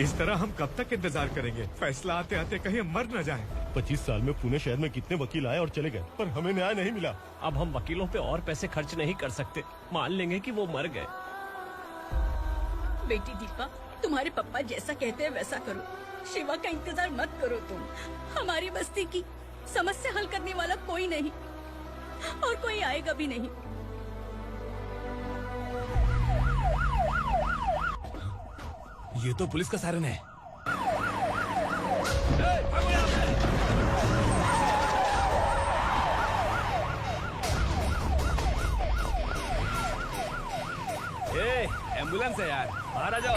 इस तरह हम कब तक इंतजार करेंगे? फैसला आते आते कहीं हम मर न जाएं। 25 साल में पुणे शहर में कितने वकील आए और चले गए, पर हमें न्याय नहीं मिला। अब हम वकीलों पे और पैसे खर्च नहीं कर सकते। मान लेंगे कि वो मर गए। बेटी दीपा, तुम्हारे पापा जैसा कहते हैं वैसा करो। शिवा का इंतजार मत करो तुम। हमारी बस्ती की समस्या हल करने वाला कोई नहीं और कोई आएगा भी नहीं। ये तो पुलिस का सायरन है। एम्बुलेंस है यार, बाहर आ जाओ।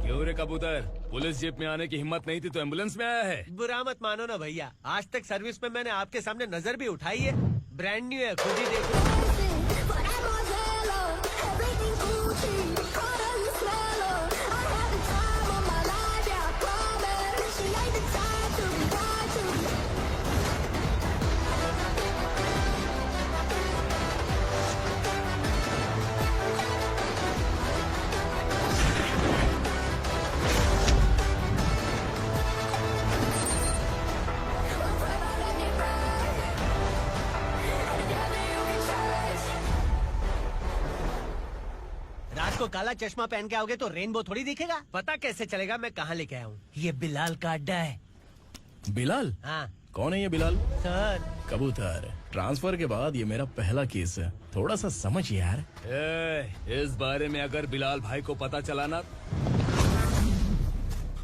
क्यों रे कबूतर, पुलिस जीप में आने की हिम्मत नहीं थी तो एम्बुलेंस में आया है? बुरा मत मानो ना भैया, आज तक सर्विस में मैंने आपके सामने नजर भी उठाई है। ब्रांड न्यू है, खुद ही देखो। रात को काला चश्मा पहन के आओगे तो रेनबो थोड़ी दिखेगा। पता कैसे चलेगा मैं कहाँ लेके आया हूँ? ये बिलाल का अड्डा है। बिलाल? हाँ कौन है ये बिलाल? सर, कबूतर, ट्रांसफर के बाद ये मेरा पहला केस है, थोड़ा सा समझ यार। इस बारे में अगर बिलाल भाई को पता चला ना।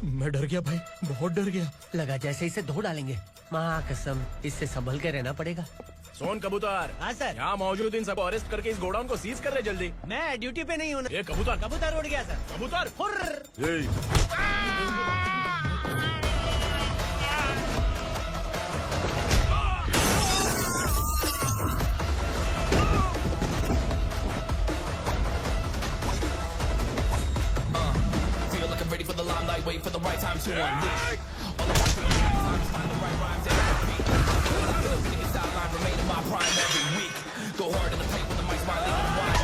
मैं डर गया भाई, बहुत डर गया। लगा जैसे इसे धो डालेंगे। माँ कसम, इससे संभल के रहना पड़ेगा। सोन कबूतर। हाँ सर। यहाँ मौजूद इन सबको अरेस्ट करके इस गोडाउन को सीज कर रहे जल्दी। मैं ड्यूटी पे नहीं हूँ। ये कबूतर। कबूतर उड़ गया सर। कबूतर। Feel like I'm ready for the limelight, wait for the right time to unleash. All the time to find the right rhymes and beat. Getting a sideline, remain in my prime every week. Go hard in the paint with the mic's my league wide.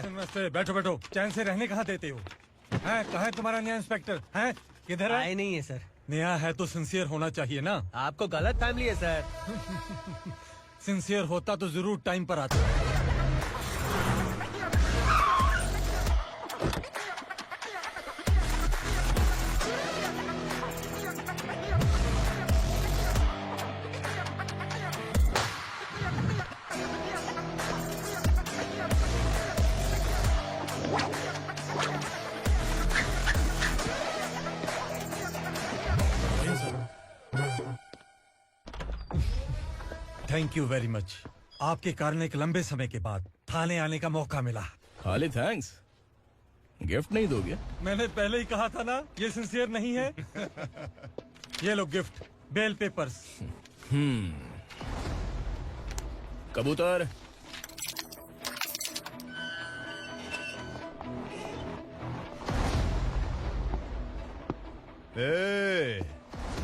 नमस्ते, बैठो बैठो। चैन से रहने कहाँ देते हो? हैं, कहाँ है तुम्हारा नया इंस्पेक्टर? हैं, किधर है? आए नहीं है सर। नया है तो सिंसियर होना चाहिए ना। आपको गलत फैमिली है सर। सिंसियर होता तो जरूर टाइम पर आता। Thank you very much. आपके कारण एक लंबे समय के बाद थाने आने का मौका मिला। खाली थैंक्स, गिफ्ट नहीं दोगे? मैंने पहले ही कहा था ना, ये सिंसियर नहीं है। ये लो गिफ्ट, बेल पेपर्स। कबूतर,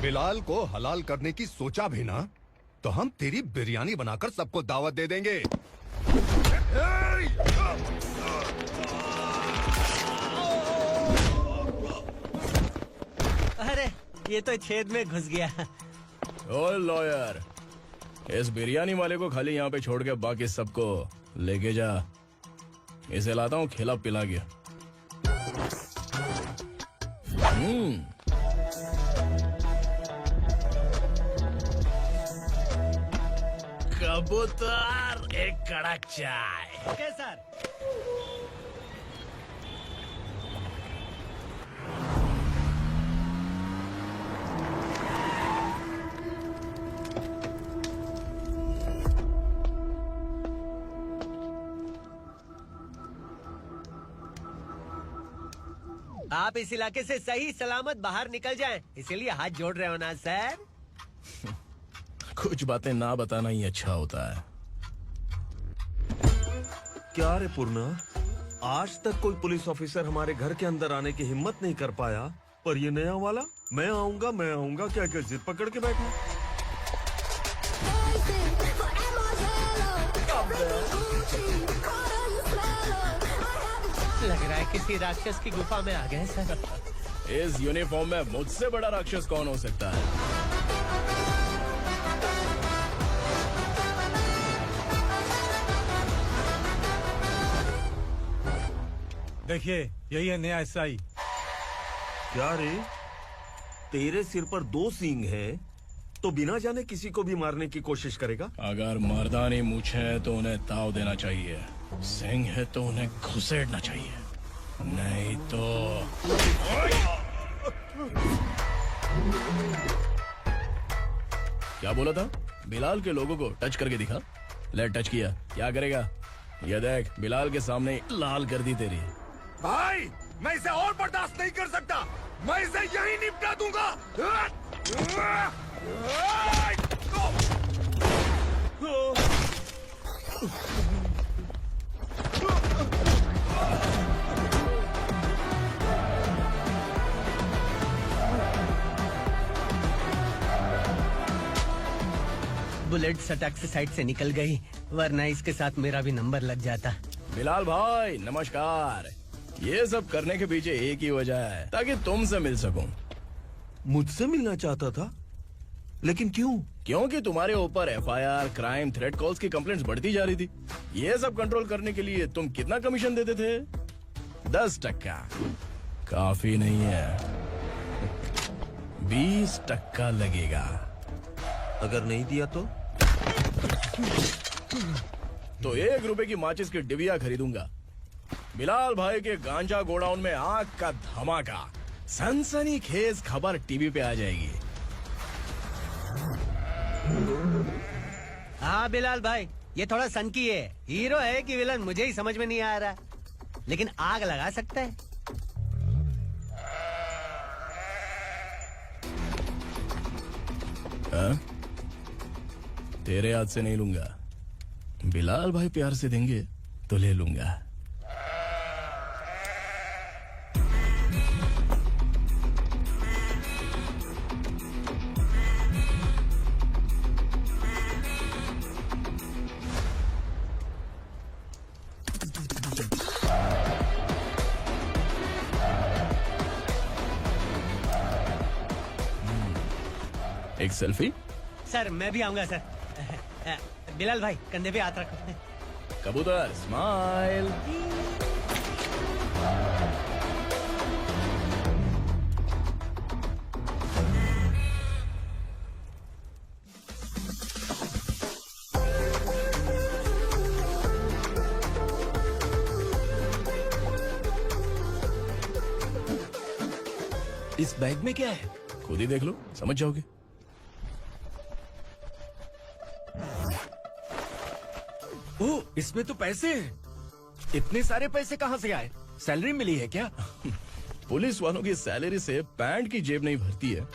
बिलाल को हलाल करने की सोचा भी ना तो हम तेरी बिरयानी बनाकर सबको दावत दे देंगे। अरे ये तो छेद में घुस गया। ओ लॉयर, इस बिरयानी वाले को खाली यहाँ पे छोड़ के बाकी सबको लेके जा। इसे लाता हूँ खिला पिला गया। कबूतर, एक कड़क चाय। Okay sir. आप इस इलाके से सही सलामत बाहर निकल जाएं, इसीलिए हाथ जोड़ रहे हो ना सर। कुछ बातें ना बताना ही अच्छा होता है। क्या रे पूर्णा, आज तक कोई पुलिस ऑफिसर हमारे घर के अंदर आने की हिम्मत नहीं कर पाया, पर ये नया वाला मैं आऊंगा क्या जिद पकड़ के बैठा। लग रहा है किसी राक्षस की गुफा में आ गए सर। इस यूनिफॉर्म में मुझसे बड़ा राक्षस कौन हो सकता है? देखिए, यही है नया एसआई। क्या रे, तेरे सिर पर 2 सींग है तो बिना जाने किसी को भी मारने की कोशिश करेगा? अगर मर्दानी मूछें है तो उन्हें ताव देना चाहिए, सिंह है तो उन्हें घुसेड़ना चाहिए, नहीं तो। क्या बोला था? बिलाल के लोगों को टच करके दिखा। ले टच किया, क्या करेगा? ये देख, बिलाल के सामने लाल कर दी तेरी। भाई, मैं इसे और बर्दाश्त नहीं कर सकता। मैं इसे यहीं निपटा दूंगा। बुलेट सटक से साइड से निकल गई, वरना इसके साथ मेरा भी नंबर लग जाता। बिलाल भाई नमस्कार। ये सब करने के पीछे एक ही वजह है, ताकि तुमसे मिल सकूं। मुझसे मिलना चाहता था, लेकिन क्यों? क्योंकि तुम्हारे ऊपर एफआईआर, क्राइम, थ्रेट कॉल्स की कंप्लेंट्स बढ़ती जा रही थी। ये सब कंट्रोल करने के लिए तुम कितना कमीशन देते थे? 10%। काफी नहीं है, 20% लगेगा। अगर नहीं दिया तो 1 रुपए की माचिस की डिबिया खरीदूंगा। बिलाल भाई के गांजा गोडाउन में आग का धमाका, सनसनीखेज खबर टीवी पे आ जाएगी। हाँ बिलाल भाई, ये थोड़ा सनकी है। हीरो है कि विलन मुझे ही समझ में नहीं आ रहा, लेकिन आग लगा सकता है। हाँ? तेरे हाथ से नहीं लूंगा, बिलाल भाई प्यार से देंगे तो ले लूंगा। एक सेल्फी? सर मैं भी आऊंगा सर। बिलाल भाई कंधे पे हाथ रखो। कबूतर स्माइल। इस बैग में क्या है? खुद ही देख लो, समझ जाओगे। ओह, इसमें तो पैसे हैं। इतने सारे पैसे कहाँ से आए? सैलरी मिली है क्या? पुलिस वालों की सैलरी से पैंट की जेब नहीं भरती है,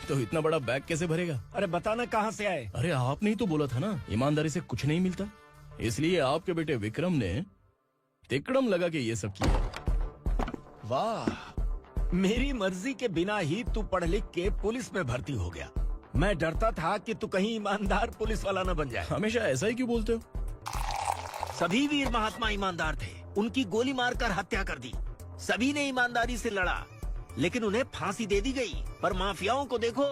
तो इतना बड़ा बैग कैसे भरेगा? अरे बताना कहाँ से आए? अरे आपने ही तो बोला था ना, ईमानदारी से कुछ नहीं मिलता। इसलिए आपके बेटे विक्रम ने तिकड़म लगा के ये सब किया। वाह, मेरी मर्जी के बिना ही तू पढ़ लिख के पुलिस में भर्ती हो गया। मैं डरता था कि तू कहीं ईमानदार पुलिस वाला न बन जाए। हमेशा ऐसा ही क्यों बोलते हो? सभी वीर महात्मा ईमानदार थे, उनकी गोली मारकर हत्या कर दी। सभी ने ईमानदारी से लड़ा, लेकिन उन्हें फांसी दे दी गई। पर माफियाओं को देखो,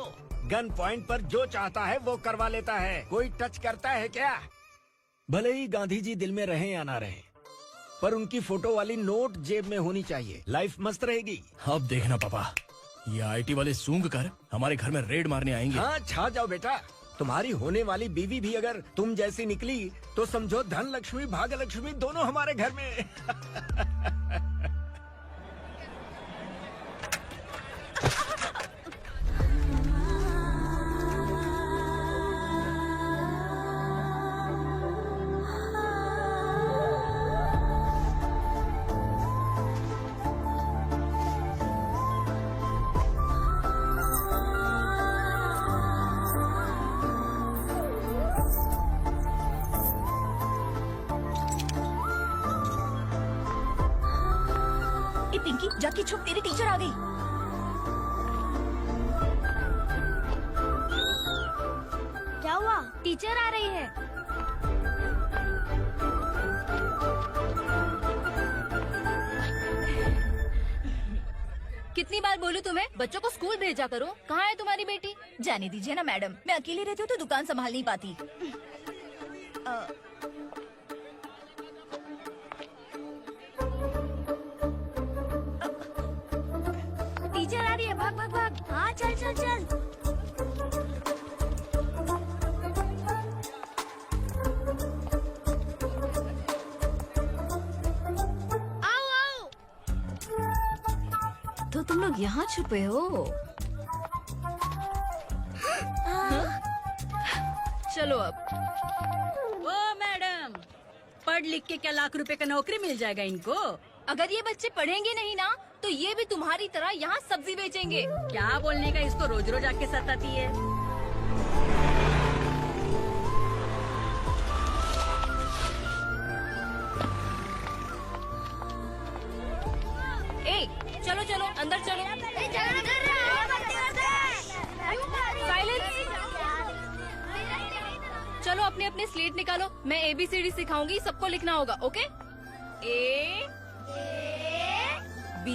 गन पॉइंट पर जो चाहता है वो करवा लेता है। कोई टच करता है क्या? भले ही गांधी जी दिल में रहे या ना रहे, पर उनकी फोटो वाली नोट जेब में होनी चाहिए। लाइफ मस्त रहेगी। अब देखना पापा, ये आईटी वाले सूंघ कर हमारे घर में रेड मारने आएंगे। हाँ, छा जाओ बेटा। तुम्हारी होने वाली बीवी भी अगर तुम जैसी निकली तो समझो धन लक्ष्मी भाग्य लक्ष्मी दोनों हमारे घर में। ए पिंकी, जाके छुप, तेरी टीचर आ गई। क्या हुआ? टीचर आ रही है। कितनी बार बोलूं तुम्हें, बच्चों को स्कूल भेजा करो। कहाँ है तुम्हारी बेटी? जाने दीजिए ना मैडम, मैं अकेली रहती हूँ तो दुकान संभाल नहीं पाती। टीचर आ रही है, भाग भाग भाग। हाँ चल चल चल। आओ आओ। तो तुम लोग यहाँ छुपे हो? चलो अब। ओ मैडम, पढ़ लिख के क्या लाख रुपए का नौकरी मिल जाएगा इनको? अगर ये बच्चे पढ़ेंगे नहीं ना तो ये भी तुम्हारी तरह यहाँ सब्जी बेचेंगे। क्या बोलने का, इसको रोज रोज आके सताती है। ए, चलो चलो अंदर चलो। साइलेंस। चलो अपने अपने स्लेट निकालो, मैं ABCD सिखाऊंगी, सबको लिखना होगा। ओके? A B।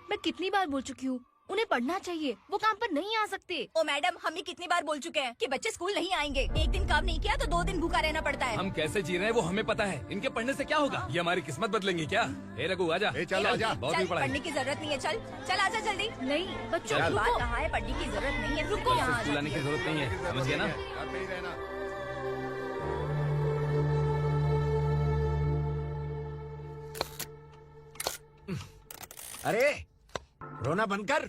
मैं कितनी बार बोल चुकी हूँ, उन्हें पढ़ना चाहिए, वो काम पर नहीं आ सकते। ओ मैडम, हम भी कितनी बार बोल चुके हैं कि बच्चे स्कूल नहीं आएंगे। एक दिन काम नहीं किया तो 2 दिन भूखा रहना पड़ता है। हम कैसे जी रहे हैं वो हमें पता है, इनके पढ़ने से क्या होगा? ये हमारी किस्मत बदलेंगे क्या? ए रघु आजा। चल आजा। बहुत ही पढ़ाई। पढ़ने की जरूरत नहीं है, चल चल आजा जल्दी। नहीं बच्चों चल। की बात कहाँ है, पढ़ने की जरूरत नहीं है। रुको यहाँ। स्कूल आने की जरूरत नहीं है, समझ गया ना? घर पे ही रहना। अरे रोना बंद कर।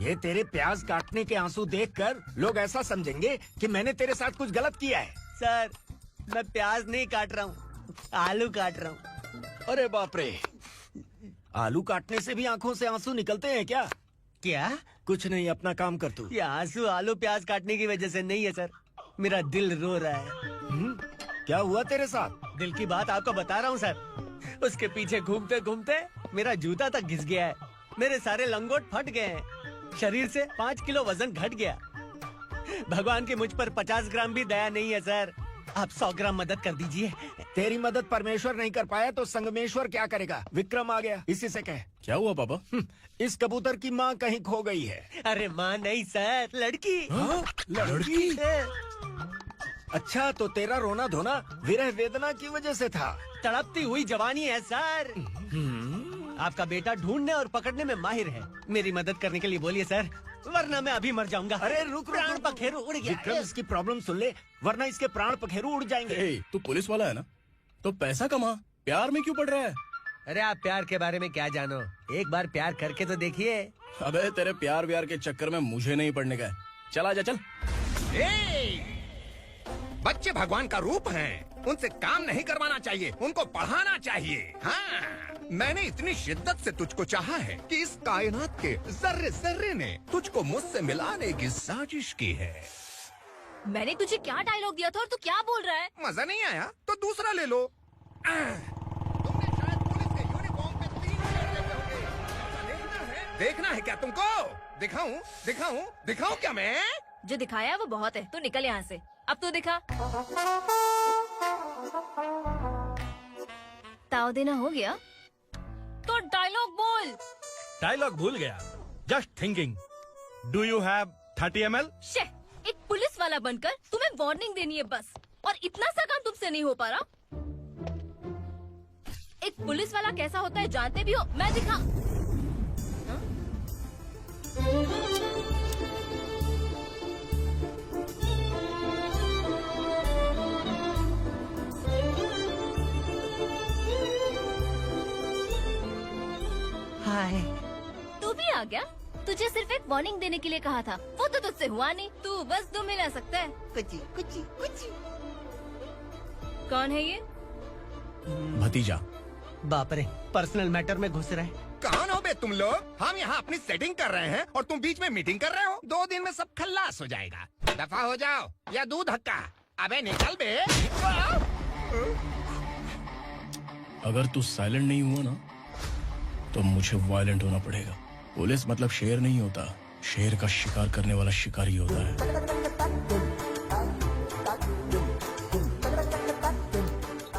ये तेरे प्याज काटने के आंसू देखकर लोग ऐसा समझेंगे कि मैंने तेरे साथ कुछ गलत किया है। सर, मैं प्याज नहीं काट रहा हूँ, आलू काट रहा हूँ। अरे बाप रे, आलू काटने से भी आंखों से आंसू निकलते हैं क्या? क्या? कुछ नहीं, अपना काम कर तू। ये आंसू आलू प्याज काटने की वजह से नहीं है सर, मेरा दिल रो रहा है। क्या हुआ तेरे साथ? दिल की बात आपको बता रहा हूँ सर। उसके पीछे घूमते घूमते मेरा जूता तक घिस गया है, मेरे सारे लंगोट फट गए हैं, शरीर से 5 किलो वजन घट गया। भगवान की मुझ पर 50 ग्राम भी दया नहीं है सर, आप 100 ग्राम मदद कर दीजिए। तेरी मदद परमेश्वर नहीं कर पाया तो संगमेश्वर क्या करेगा? विक्रम आ गया, इसी से कह। क्या हुआ पापा? इस कबूतर की माँ कहीं खो गई है। अरे माँ नहीं सर, लड़की। लड़की? अच्छा, तो तेरा रोना धोना विरह वेदना की वजह से था। तड़पती हुई जवानी है सर। आपका बेटा ढूंढने और पकड़ने में माहिर है, मेरी मदद करने के लिए बोलिए सर, वरना मैं अभी मर जाऊंगा। अरे रुक, प्राण पखेरु उड़ गया। विक्रम, इसकी प्रॉब्लम सुन ले, वरना इसके प्राण पखेरु उड़ जाएंगे। ए, तू पुलिस वाला है ना, तो पैसा कमा, प्यार में क्यों पड़ रहा है? अरे आप प्यार के बारे में क्या जानो, एक बार प्यार करके तो देखिए। अबे तेरे प्यार व्यार के चक्कर में मुझे नहीं पड़ने का है। चल आजा चल। बच्चे भगवान का रूप हैं, उनसे काम नहीं करवाना चाहिए, उनको पढ़ाना चाहिए। हाँ, मैंने इतनी शिद्दत से तुझको चाहा है कि इस कायनात के जर्रे जर्रे ने तुझको मुझसे मिलाने की साजिश की है। मैंने तुझे क्या डायलॉग दिया था और तू क्या बोल रहा है? मजा नहीं आया तो दूसरा ले लो। तुमने शायद पुलिस के यूनिफॉर्म पे 3 शर्ट होंगे। देखना है क्या तुमको? दिखाऊं दिखाऊं दिखाऊं क्या मैं? जो दिखाया है वो बहुत है, तू निकल यहाँ से। अब तो दिखा। ताव देना हो गया तो डायलॉग बोल। डायलॉग भूल गया। Just thinking. Do you have 30 ml? शे, एक पुलिस वाला बनकर तुम्हें वार्निंग देनी है बस, और इतना सा काम तुमसे नहीं हो पा रहा। एक पुलिस वाला कैसा होता है जानते भी हो? मैं दिखा। हाँ? हाय। तू भी आ गया? तुझे सिर्फ एक वार्निंग देने के लिए कहा था, वो तो तुझसे हुआ नहीं। तू बस दुम मिला सकता है। कुची कुची कुची। कौन है ये? भतीजा। बाप रे, पर्सनल मैटर में घुस रहे। कौन हो बे तुम लोग? हम यहाँ अपनी सेटिंग कर रहे हैं और तुम बीच में मीटिंग कर रहे हो। 2 दिन में सब खल्लास हो जाएगा। दफा हो जाओ या दूध हक्का। अबे निकल बे। अगर तू साइलेंट नहीं हुआ ना तो मुझे वायलेंट होना पड़ेगा। पुलिस मतलब शेर नहीं होता, शेर का शिकार करने वाला शिकारी होता है।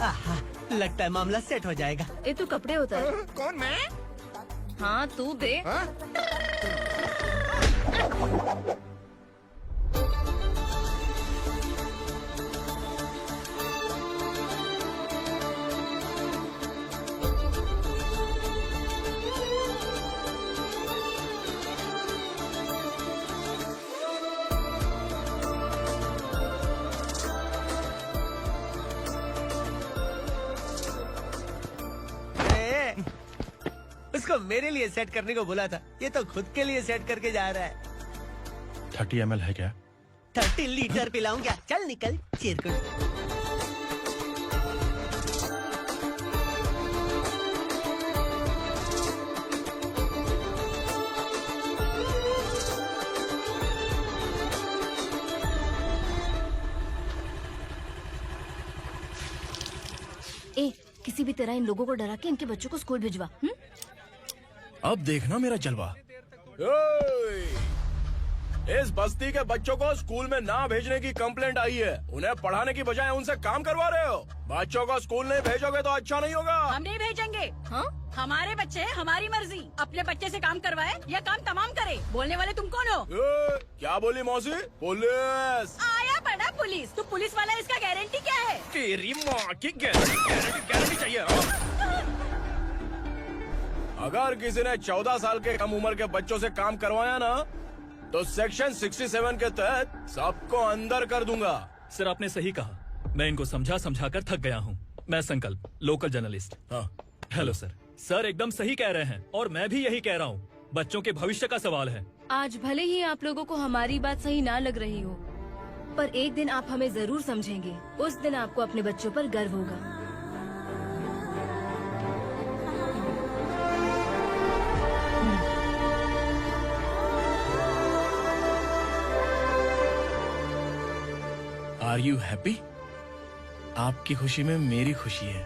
आहा, लगता है मामला सेट हो जाएगा। ये तू कपड़े उतार। कौन मैं? हाँ तू बे। हाँ? उसको मेरे लिए सेट करने को बोला था, ये तो खुद के लिए सेट करके जा रहा है। 30 ml है क्या? 30 लीटर पिलाऊं क्या? चल निकल चिरकुट। ए, किसी भी तरह इन लोगों को डरा के इनके बच्चों को स्कूल भिजवा। अब देखना मेरा जलवा। इस बस्ती के बच्चों को स्कूल में ना भेजने की कंप्लेंट आई है। उन्हें पढ़ाने की बजाय उनसे काम करवा रहे हो। बच्चों को स्कूल नहीं भेजोगे तो अच्छा नहीं होगा। हम नहीं भेजेंगे। हाँ? हमारे बच्चे हमारी मर्जी। अपने बच्चे से काम करवाए या काम तमाम करे। बोलने वाले तुम कौन हो? क्या बोली मौसी? पुलिस आया बड़ा पुलिस। तू पुलिस वाला, इसका गारंटी क्या है? तेरी माँ की गारंटी चाहिए। अगर किसी ने 14 साल के कम उम्र के बच्चों से काम करवाया ना तो सेक्शन 67 के तहत सबको अंदर कर दूंगा। सर आपने सही कहा। मैं इनको समझा कर थक गया हूँ। मैं संकल्प, लोकल जर्नलिस्ट। हाँ। Hello sir. सर एकदम सही कह रहे हैं और मैं भी यही कह रहा हूँ। बच्चों के भविष्य का सवाल है। आज भले ही आप लोगों को हमारी बात सही ना लग रही हो, पर एक दिन आप हमें जरूर समझेंगे। उस दिन आपको अपने बच्चों पर गर्व होगा। Are you happy? आपकी खुशी में मेरी खुशी है।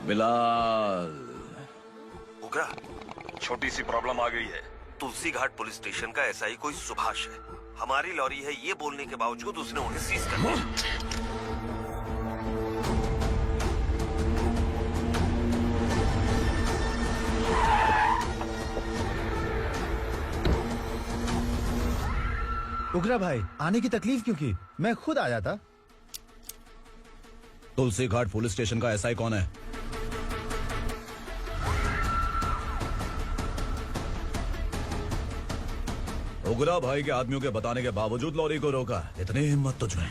बिलाल। उगरा, छोटी सी प्रॉब्लम आ गई है। तुलसी घाट पुलिस स्टेशन का एसआई कोई सुभाष है। हमारी लॉरी है ये बोलने के बावजूद उसने उन्हें सीज कर दिया। उगरा भाई, आने की तकलीफ क्यों की? मैं खुद आया था। तुलसी घाट पुलिस स्टेशन का एसआई कौन है? उगरा भाई के आदमियों के बताने के बावजूद लॉरी को रोका। इतनी हिम्मत तुझमें?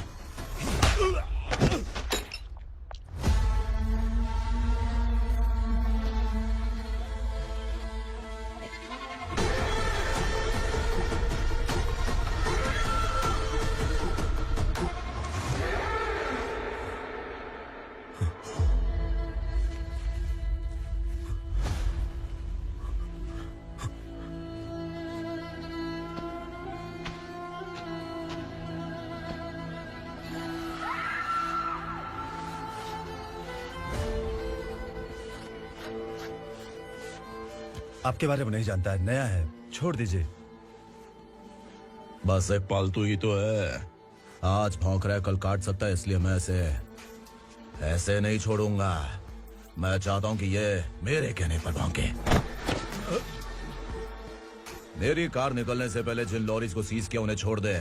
आपके बारे में नहीं जानता है, नया है, छोड़ दीजिए। बस एक पालतू ही तो है। आज भौंक रहा है, कल काट सकता है, इसलिए मैं ऐसे नहीं छोड़ूंगा। मैं चाहता हूं कि ये मेरे कहने पर भौंके। मेरी कार निकलने से पहले जिन लॉरीज को सीज किया उन्हें छोड़ दे,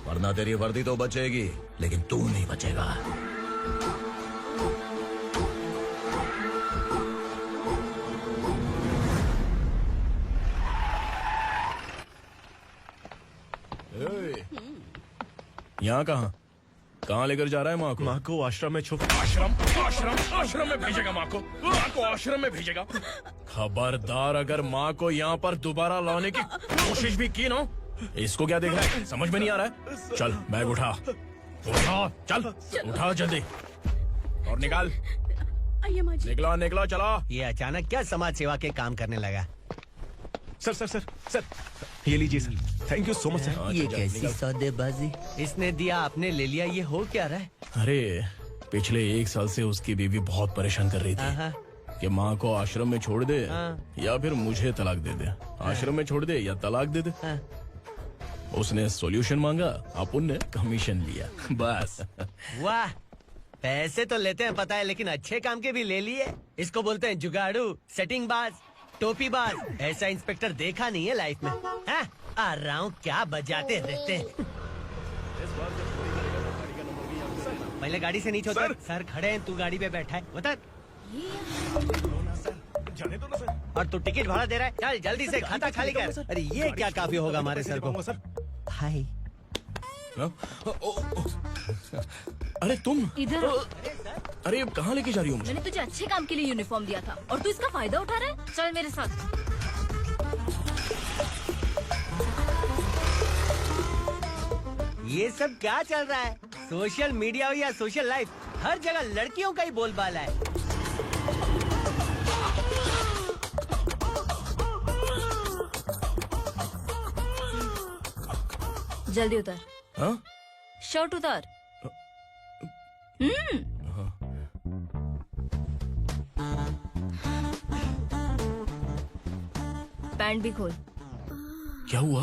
वरना तेरी वर्दी तो बचेगी लेकिन तू नहीं बचेगा। यहाँ कहाँ लेकर जा रहा है माँ को? माँ को आश्रम में आश्रम में भेजेगा माँ को आश्रम में भेजेगा। खबरदार, अगर माँ को यहाँ पर दोबारा लाने की कोशिश भी की ना, इसको क्या देख रहा है, समझ में नहीं आ रहा है? चल बैग उठा, चल उठा जल्दी और निकाल। निकला चला। ये अचानक क्या समाज सेवा के काम करने लगा? सर ये लीजिए sir, thank you so much sir. ये कैसी सौदेबाजी? इसने दिया, आपने ले लिया, ये हो क्या रहा है? अरे पिछले 1 साल से उसकी बीवी बहुत परेशान कर रही थी कि माँ को आश्रम में छोड़ दे या फिर मुझे तलाक दे दे। आश्रम में छोड़ दे या तलाक दे दे। उसने सॉल्यूशन मांगा, अपन ने कमीशन लिया, बस। वाह, पैसे तो लेते हैं पता है, लेकिन अच्छे काम के भी ले लिए। इसको बोलते हैं जुगाड़ू, सेटिंग बाज, टोपी बाज। ऐसा इंस्पेक्टर देखा नहीं है लाइफ में। हाँ? आ रहा हूँ, क्या बजाते रहते हैं। पहले गाड़ी से नीचे उतर। सर खड़े हैं, तू गाड़ी पे बैठा है, उतर। जाने दो ना सर। और तू टिकट भाड़ा दे रहा है, चल जल्दी से खाता खाली कर। अरे ये क्या काफी होगा हमारे सर को। हाय। अरे तुम इधर। अरे अब कहाँ लेके जा रही हो मुझे? मैंने तुझे अच्छे काम के लिए यूनिफॉर्म दिया था और तू इसका फायदा उठा रहा है। चल मेरे साथ। ये सब क्या चल रहा है? सोशल मीडिया हो या सोशल लाइफ, हर जगह लड़कियों का ही बोलबाला है। जल्दी उतर। हाँ? शर्ट उतार। पैंट भी खोल। क्या हुआ?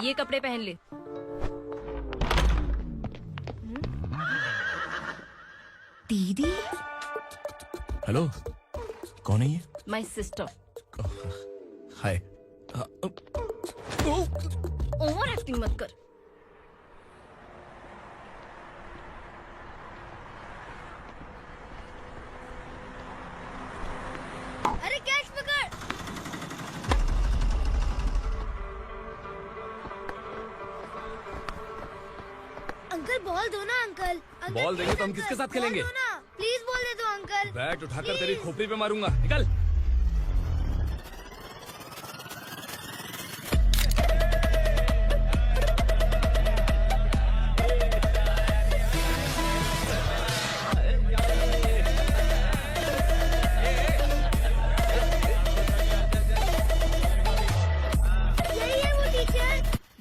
ये कपड़े पहन ले। दीदी। हेलो, कौन है ये? My sister. Hi. Over acting मत कर। अरे कैच पकड़। अंकल बॉल दो ना अंकल। बॉल देंगे तो हम किसके साथ खेलेंगे? प्लीज बॉल दे दो अंकल। बैट उठाकर तेरी खोपड़ी पे मारूंगा, निकल।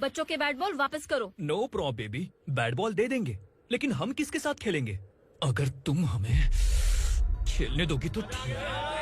बच्चों के बैट बॉल वापस करो। No problem baby, bat ball दे देंगे, लेकिन हम किसके साथ खेलेंगे? अगर तुम हमें खेलने दोगी तो ठीक है।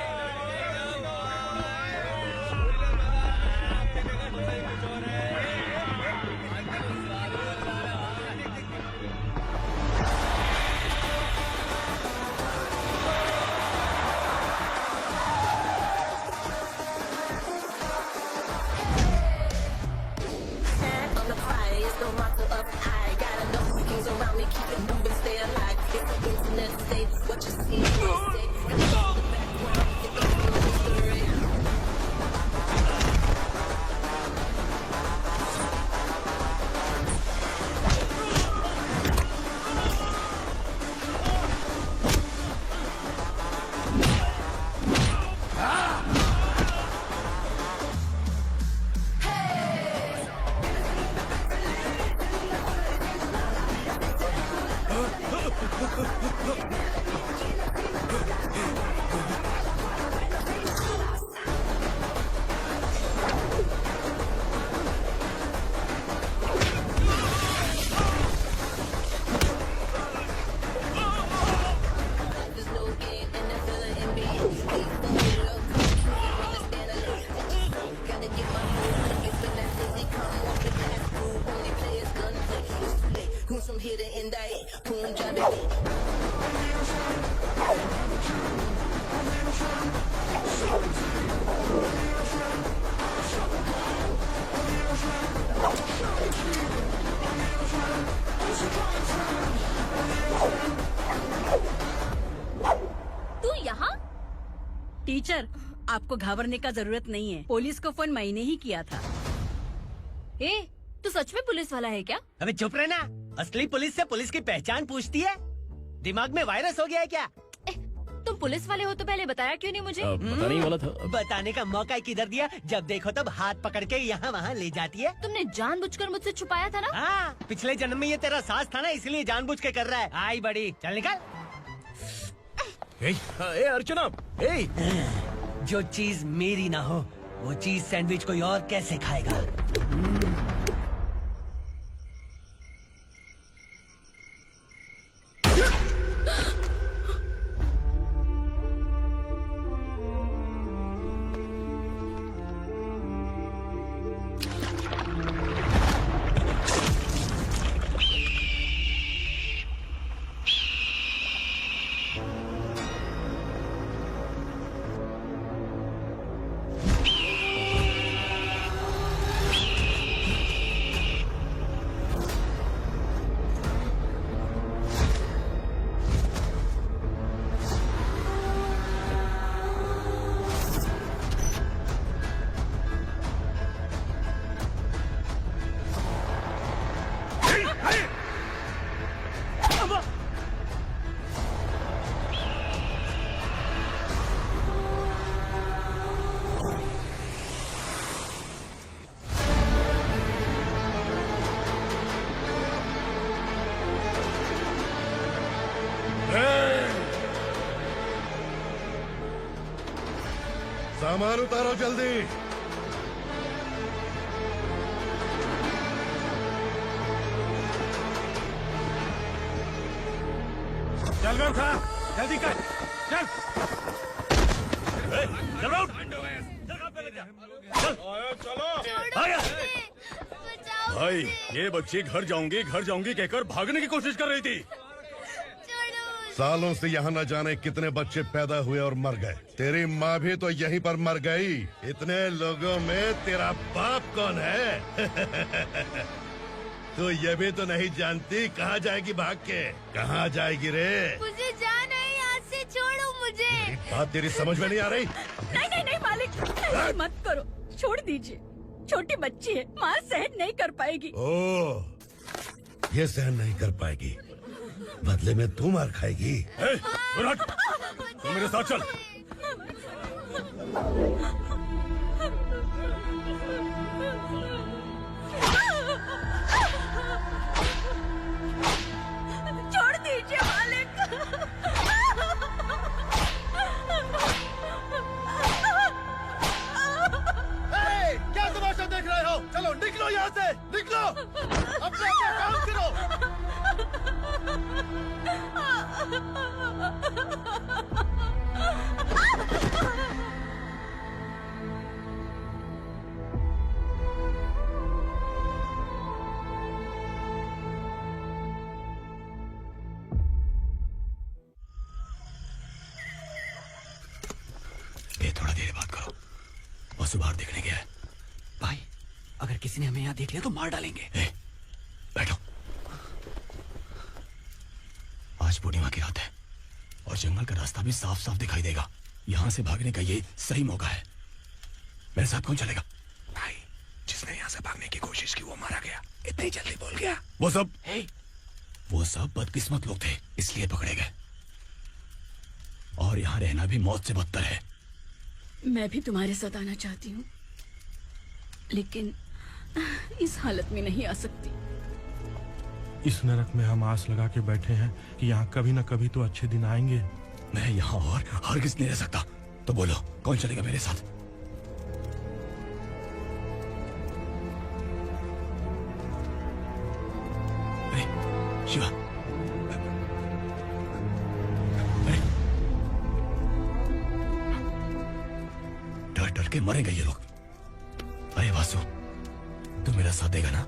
some hit it in that boom, तू यहाँ? टीचर, आपको घबराने का जरूरत नहीं है। पुलिस को फोन मैंने ही किया था। ए, तू सच में पुलिस वाला है क्या? अबे चुप रहना। असली पुलिस से पुलिस की पहचान पूछती है? दिमाग में वायरस हो गया है क्या? तुम पुलिस वाले हो तो पहले बताया क्यों नहीं मुझे? बताने ही वाला था। बताने का मौका किधर दिया? जब देखो तब हाथ पकड़ के यहाँ वहाँ ले जाती है। तुमने जानबूझकर मुझसे छुपाया था ना? हाँ, पिछले जन्म में ये तेरा सास था ना, इसलिए जानबूझ के कर रहा है। आई बड़ी, चल निकल। ए अर्चना, ए जो चीज मेरी ना हो, वो चीज सैंडविच कोई और कैसे खाएगा? सामान उतारो जल्दी। चल था, जल्दी कर, चल। भाई, ये बच्ची घर जाऊंगी कहकर भागने की कोशिश कर रही थी। सालों से यहाँ न जाने कितने बच्चे पैदा हुए और मर गए। तेरी माँ भी तो यहीं पर मर गई। इतने लोगों में तेरा बाप कौन है? तो ये भी तो नहीं जानती कहाँ जाएगी भाग के? कहाँ जाएगी रे? मुझे जाना है, यहाँ से छोड़ो मुझे। बात तेरी समझ में नहीं आ रही? नहीं मालिक, ऐसे मत करो, छोड़ दीजिए। छोटी बच्ची है, माँ सहन नहीं कर पाएगी। ओह, ये सहन नहीं कर पाएगी, बदले में तू मार खाएगी। तू मेरे साथ चल। छोड़ दीजिए मालिक। क्या तमाशा देख रहे हो? चलो निकलो यहाँ से, निकलो। अपना काम करो। ये थोड़ा देर बात करो, वसु बाहर देखने गया है। भाई, अगर किसी ने हमें यहाँ देख लिया तो मार डालेंगे। बैठो। आज पूर्णिमा की रात है और जंगल का रास्ता भी साफ साफ दिखाई देगा। यहाँ से भागने का ये सही मौका है। मेरे साथ कौन चलेगा? भाई, जिसने यहाँ से भागने की कोशिश की वो मारा गया। इतनी जल्दी बोल गया। वो सब बदकिस्मत लोग थे, इसलिए पकड़े गए। और यहाँ रहना भी मौत से बदतर है। मैं भी तुम्हारे साथ आना चाहती हूँ, लेकिन इस हालत में नहीं आ सकती। इस नरक में हम आस लगा के बैठे हैं कि यहाँ कभी न कभी तो अच्छे दिन आएंगे। मैं यहाँ और हरगिज़ नहीं रह सकता। तो बोलो, कौन चलेगा मेरे साथ? शिवा, डर डर के मरेंगे ये लोग। अरे वासु, तू मेरा साथ देगा ना?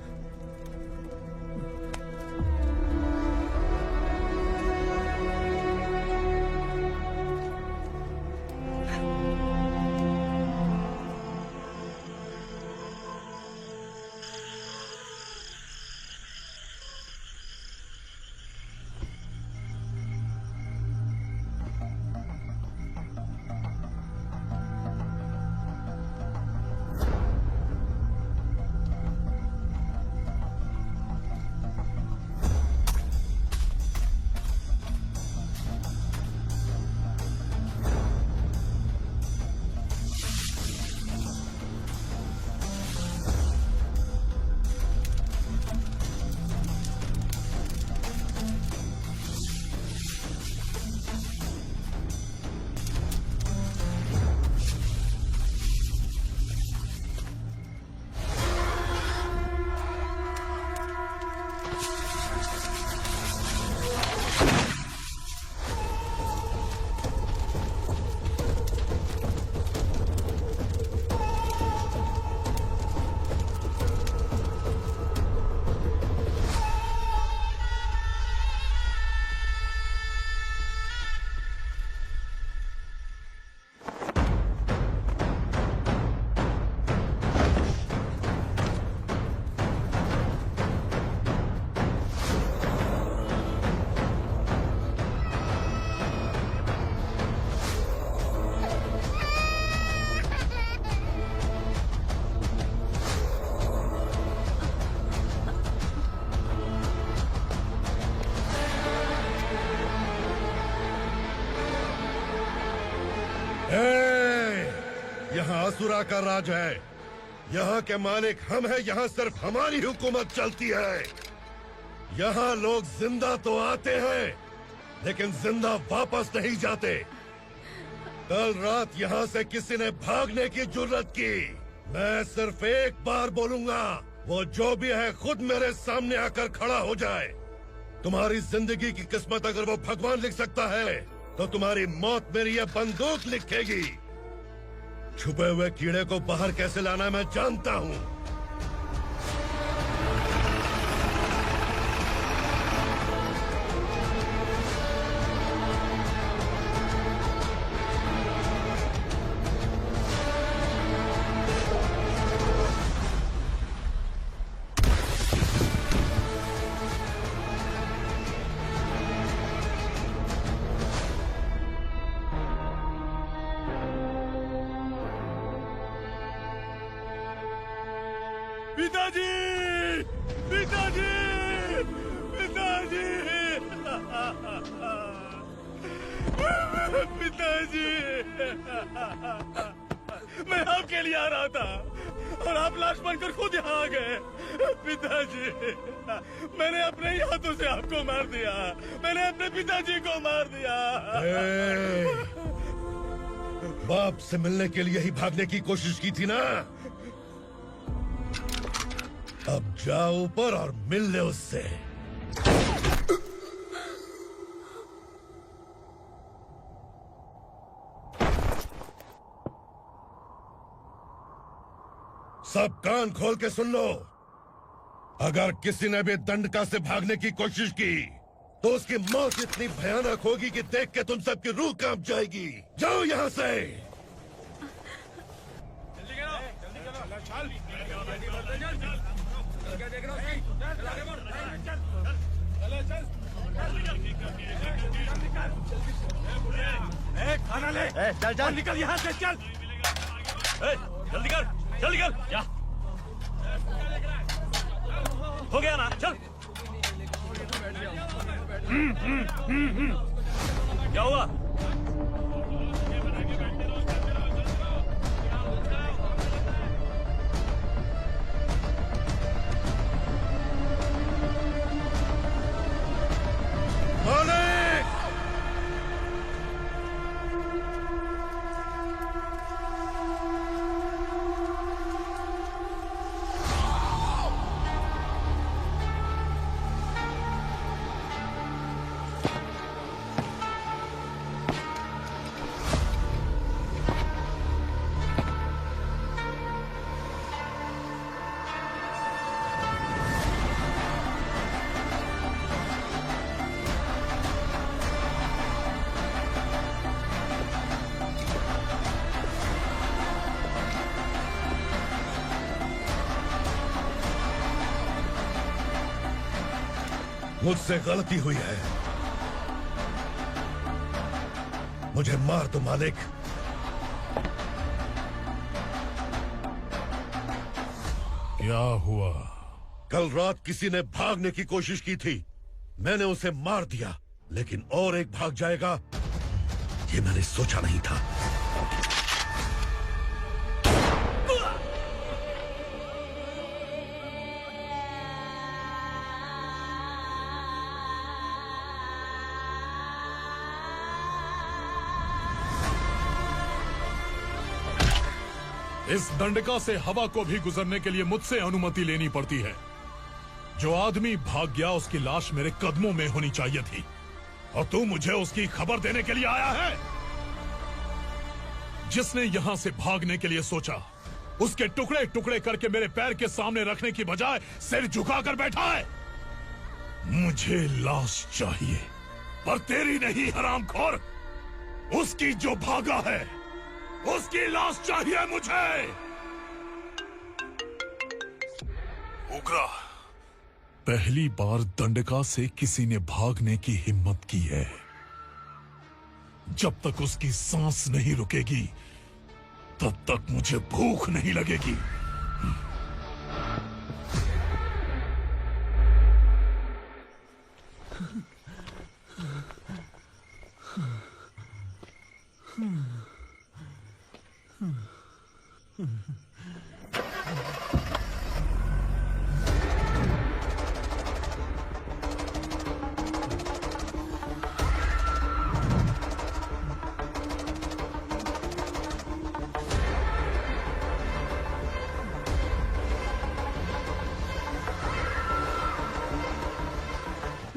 असुरा का राज है। यहाँ के मालिक हम हैं, यहाँ सिर्फ हमारी हुकूमत चलती है। यहाँ लोग जिंदा तो आते हैं लेकिन जिंदा वापस नहीं जाते। कल रात यहाँ से किसी ने भागने की जुर्रत की, मैं सिर्फ एक बार बोलूंगा, वो जो भी है खुद मेरे सामने आकर खड़ा हो जाए। तुम्हारी जिंदगी की किस्मत अगर वो भगवान लिख सकता है तो तुम्हारी मौत मेरी ये बंदूक लिखेगी। छुपे हुए कीड़े को बाहर कैसे लाना है मैं जानता हूँ। पिताजी, पिताजी, पिताजी, पिताजी, मैं आपके लिए आ रहा था और आप लाश बनकर खुद यहाँ आ गए। पिताजी, मैंने अपने ही हाथों से आपको मार दिया, मैंने अपने पिताजी को मार दिया। बाप से मिलने के लिए ही भागने की कोशिश की थी ना? अब जाओ ऊपर और मिल ले उससे। सब कान खोल के सुन लो। अगर किसी ने भी दंडका से भागने की कोशिश की तो उसकी मौत इतनी भयानक होगी कि देख के तुम सबकी रूह कांप जाएगी। जाओ यहाँ से। खाना ले। चल चल निकल यहाँ से, चल। जल्दी कर, जल्दी कर। जा, हो गया ना, चल। क्या हुआ? मुझसे गलती हुई है, मुझे मार दो मालिक। क्या हुआ? कल रात किसी ने भागने की कोशिश की थी, मैंने उसे मार दिया, लेकिन और एक भाग जाएगा ये मैंने सोचा नहीं था। इस दंडका से हवा को भी गुजरने के लिए मुझसे अनुमति लेनी पड़ती है। जो आदमी भाग गया उसकी लाश मेरे कदमों में होनी चाहिए थी, और तू मुझे उसकी खबर देने के लिए आया है। जिसने यहां से भागने के लिए सोचा उसके टुकड़े टुकड़े करके मेरे पैर के सामने रखने की बजाय सिर झुकाकर बैठा है। मुझे लाश चाहिए, पर तेरी नहीं हरामखोर, उसकी जो भागा है उसकी लाश चाहिए मुझे। उग्रा, पहली बार दंडका से किसी ने भागने की हिम्मत की है। जब तक उसकी सांस नहीं रुकेगी तब तक मुझे भूख नहीं लगेगी।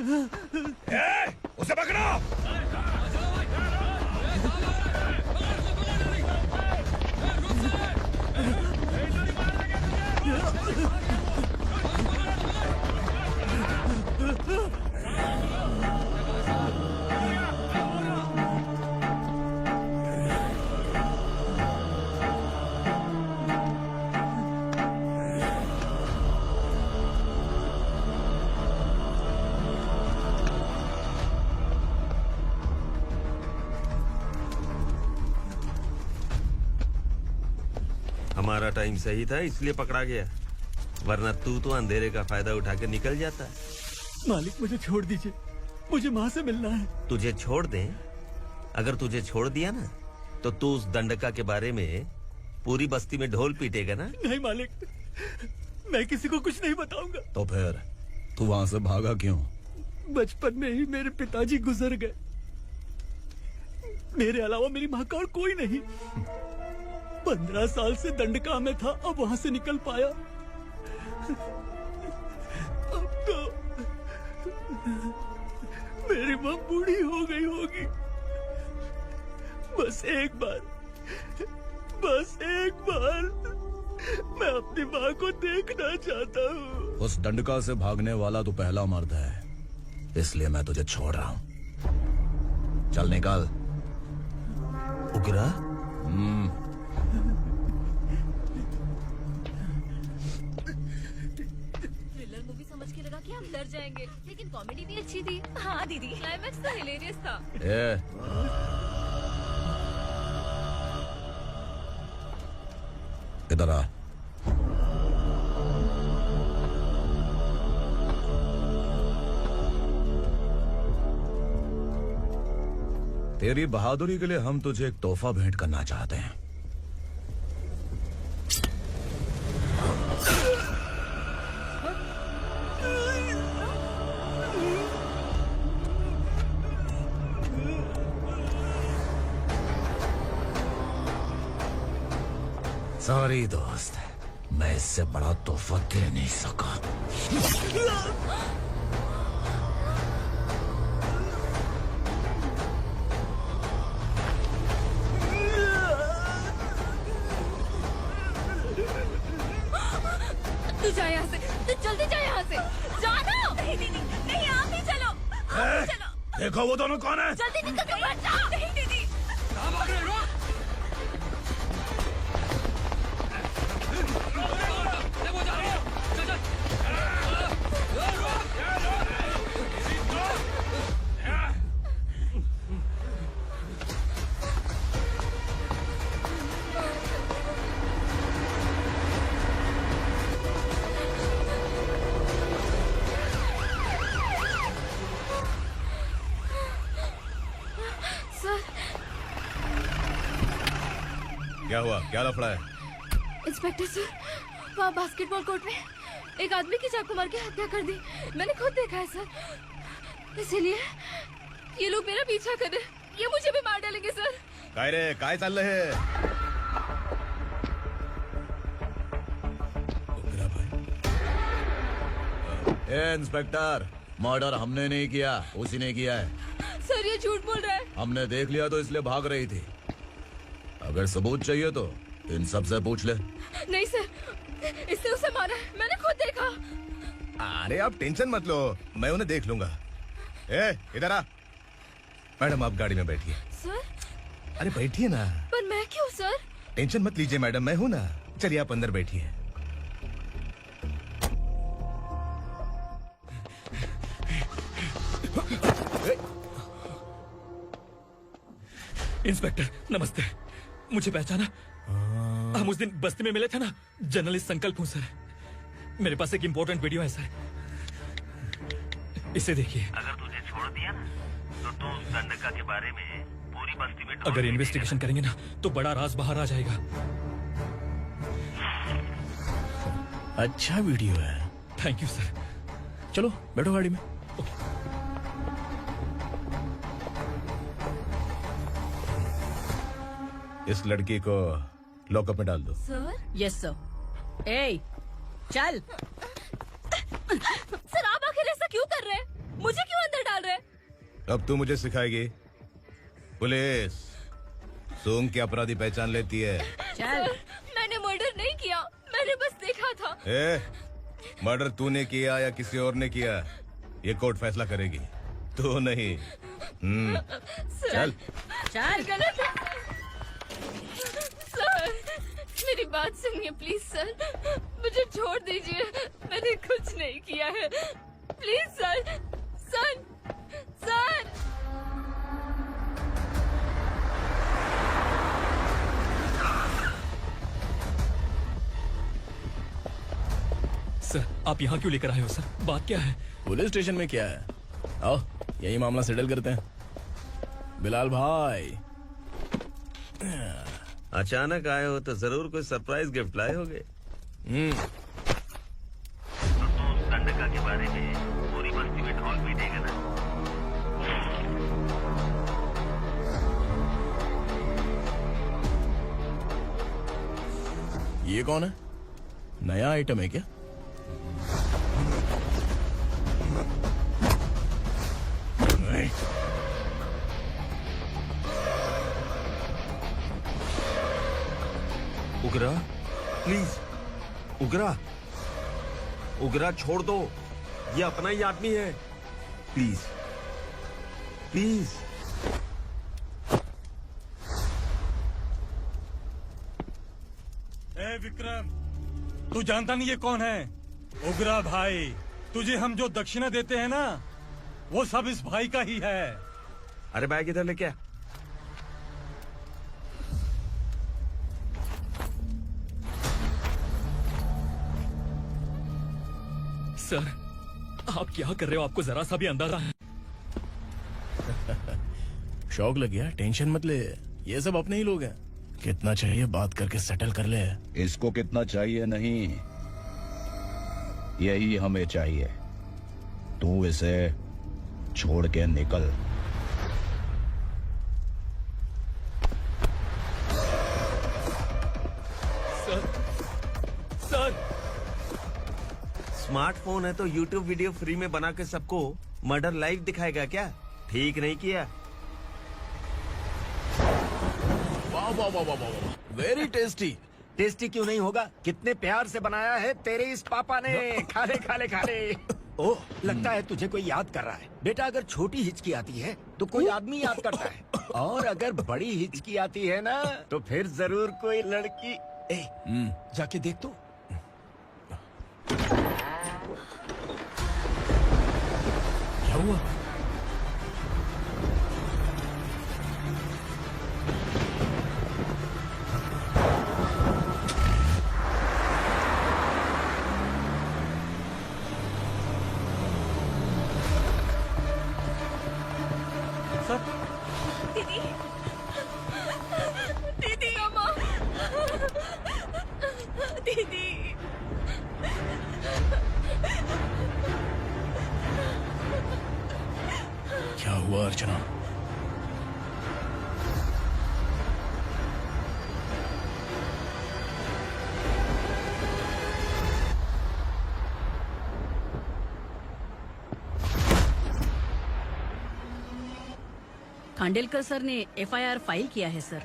उसे पकड़ो। हमारा टाइम सही था इसलिए पकड़ा गया, वरना तू तो अंधेरे का फायदा उठा के निकल जाता। मालिक मुझे छोड़ दीजिए, मुझे माँ से मिलना है। तुझे छोड़ दें? अगर तुझे छोड़ दिया ना तो तू उस दंडका के बारे में पूरी बस्ती में ढोल पीटेगा ना। नहीं मालिक, मैं किसी को कुछ नहीं बताऊंगा। तो फिर तू वहां से भागा क्यों? बचपन में ही मेरे पिताजी गुजर गए, मेरे अलावा मेरी माँ का और कोई नहीं। 15 साल से दंडका में था, अब वहां से निकल पाया। अब तो मेरी माँ बूढ़ी हो गई होगी। बस एक बार मैं अपनी माँ को देखना चाहता हूँ। उस दंडका से भागने वाला तो पहला मर्द है, इसलिए मैं तुझे छोड़ रहा हूँ। चल निकल। उग्रा? थ्रिलर मूवी समझ के लगा कि हम डर जाएंगे, लेकिन कॉमेडी भी अच्छी थी। हाँ दीदी, क्लाइमैक्स तो हिलेरियस था। इधर आ। तेरी बहादुरी के लिए हम तुझे एक तोहफा भेंट करना चाहते हैं। सॉरी दोस्त, मैं इससे बड़ा तोहफा दे नहीं सका। तू जा यहाँ से, तू जल्दी जा यहाँ से। जाना। नहीं दीदी, नहीं, आप ही चलो, आप ही चलो। देखो वो दोनों कौन है? जल्दी निकल के बैठ जाओ। नहीं दीदी। कहाँ भाग रहे हो? क्या हुआ? क्या लफड़ा है? इंस्पेक्टर सर, वहाँ बास्केटबॉल कोर्ट में एक आदमी की चाकू मार के हत्या कर दी। मैंने खुद देखा है सर, इसीलिए ये लोग मेरा पीछा कर रहे, ये मुझे भी मार डालेंगे सर। काय रे, काय चाललंय हे? ए इंस्पेक्टर, मर्डर हमने नहीं किया, उसी ने किया है। सर ये झूठ बोल रहा है। हमने देख लिया तो इसलिए भाग रही थी। अगर सबूत चाहिए तो इन सब से पूछ ले। नहीं सर, इसने उसे मारा है, मैंने खुद देखा। अरे आप टेंशन मत लो, मैं उन्हें देख लूंगा। ए इधर आ। मैडम आप गाड़ी में बैठिए। सर? अरे बैठिए ना। पर मैं क्यों सर? टेंशन मत लीजिए मैडम, मैं हूँ ना। चलिए आप अंदर बैठिए। इंस्पेक्टर नमस्ते, मुझे पहचाना? हम उस दिन बस्ती में मिले थे ना। जर्नलिस्ट संकल्प हूँ सर। मेरे पास एक इम्पोर्टेंट वीडियो है सर, इसे देखिए। अगर तुझे छोड़ दिया ना तो तू उस दंडका के बारे में पूरी बस्ती में अगर इन्वेस्टिगेशन करेंगे ना तो बड़ा राज बाहर आ जाएगा। अच्छा वीडियो है। Thank you sir. चलो बैठो गाड़ी में। इस लड़की को लॉकअप में डाल दो। सर? Yes sir. ए चल। सर आप आखिर ऐसा क्यों कर रहे हैं? मुझे क्यों अब तू मुझे सिखाएगी? पुलिस सूंघ के अपराधी पहचान लेती है। चल। मैंने मर्डर नहीं किया, मैंने बस देखा था। मर्डर तूने किया या किसी और ने किया, ये कोर्ट फैसला करेगी, तू नहीं। चल चल। गलत है सर, मेरी बात सुनिए प्लीज सर, मुझे छोड़ दीजिए, मैंने कुछ नहीं किया है, please sir. Sir sir sir, आप यहाँ क्यों लेकर आए हो सर? बात क्या है? पुलिस स्टेशन में क्या है? आओ यही मामला सेटल करते हैं। बिलाल भाई, अचानक आए हो तो जरूर कोई सरप्राइज गिफ्ट लाए होगे। संडका के बारे में पूरी बस्ती में ढोल पीटेगा ना। ये कौन है? नया आइटम है क्या? उगरा, प्लीज उगरा, उगरा छोड़ दो, ये अपना ही आदमी है, प्लीज प्लीज। ए विक्रम, तू जानता नहीं ये कौन है? उगरा भाई, तुझे हम जो दक्षिणा देते हैं ना, वो सब इस भाई का ही है। अरे बैग इधर लेके आ। सर, आप क्या कर रहे हो? आपको जरा सा भी अंदाजा है? शौक लग गया? टेंशन मत ले, ये सब अपने ही लोग हैं। कितना चाहिए बात करके सेटल कर ले। इसको कितना चाहिए नहीं, यही हमें चाहिए। तू इसे छोड़ के निकल। सर, स्मार्टफोन है तो यूट्यूब वीडियो फ्री में बना के सबको मर्डर लाइव दिखाएगा क्या? ठीक नहीं किया। वाह वाह वाह वाह वाह, वेरी टेस्टी। टेस्टी क्यों नहीं होगा? कितने प्यार से बनाया है तेरे इस पापा ने। खा ले खा ले खा ले। ओह, लगता है तुझे कोई याद कर रहा है। बेटा, अगर छोटी हिचकी आती है तो कोई आदमी याद करता है, और अगर बड़ी हिचकी आती है ना तो फिर जरूर कोई लड़की। जाके देख तो। क्या हुआ? दीदी, दीदी, अम्मा, दीदी। क्या हुआ अर्चना? खांडेलकर सर ने एफआईआर फाइल किया है सर।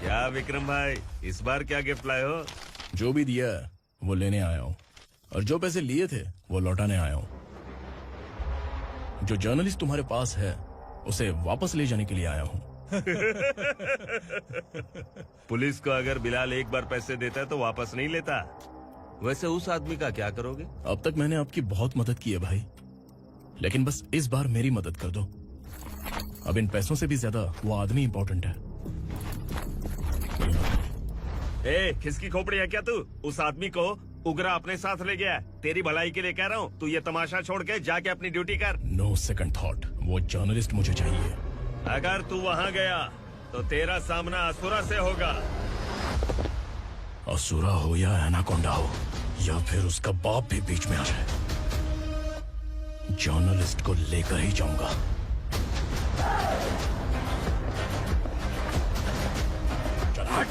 क्या विक्रम भाई, इस बार क्या गिफ्ट लाए हो? जो भी दिया है वो लेने आया हूँ, और जो पैसे लिए थे वो लौटाने आया हूँ। जो जर्नलिस्ट तुम्हारे पास है उसे वापस ले जाने के लिए आया हूँ। पुलिस को अगर बिलाल एक बार पैसे देता है तो वापस नहीं लेता। वैसे उस आदमी का क्या करोगे? अब तक मैंने आपकी बहुत मदद की है भाई, लेकिन बस इस बार मेरी मदद कर दो। अब इन पैसों से भी ज्यादा वो आदमी इंपॉर्टेंट है। खिसकी खोपड़ी है क्या तू? उस आदमी को उगरा अपने साथ ले गया। तेरी भलाई के लिए कह रहा हूँ, तू ये तमाशा छोड़ के जाके अपनी ड्यूटी कर। नो सेकंड थॉट, वो जर्नलिस्ट मुझे चाहिए। अगर तू वहाँ गया तो तेरा सामना असुरा से होगा। असुरा हो या एनाकोंडा हो, या फिर उसका बाप भी बीच में आ जाए, जर्नलिस्ट को लेकर ही जाऊंगा। चल हट।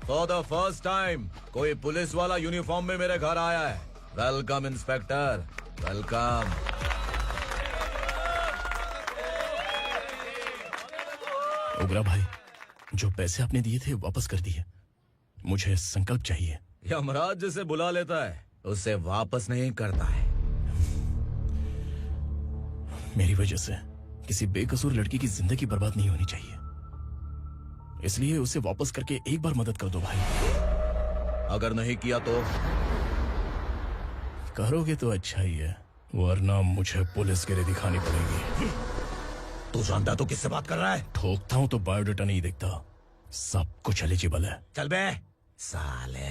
फॉर द फर्स्ट टाइम कोई पुलिस वाला यूनिफॉर्म में मेरे घर आया है। Welcome inspector, welcome. उग्रा भाई, जो पैसे आपने दिए थे वापस कर दिए। मुझे संकल्प चाहिए। यमराज जिसे बुला लेता है उसे वापस नहीं करता है। मेरी वजह से किसी बेकसूर लड़की की जिंदगी बर्बाद नहीं होनी चाहिए, इसलिए उसे वापस करके एक बार मदद कर दो भाई। अगर नहीं किया तो? करोगे तो अच्छा ही है, वरना मुझे पुलिस गिरी दिखानी पड़ेगी। तू जानता तो किससे बात कर रहा है? ठोकता हूं तो बायोडाटा नहीं दिखता, सब कुछ एलिजिबल है। चल बे साले।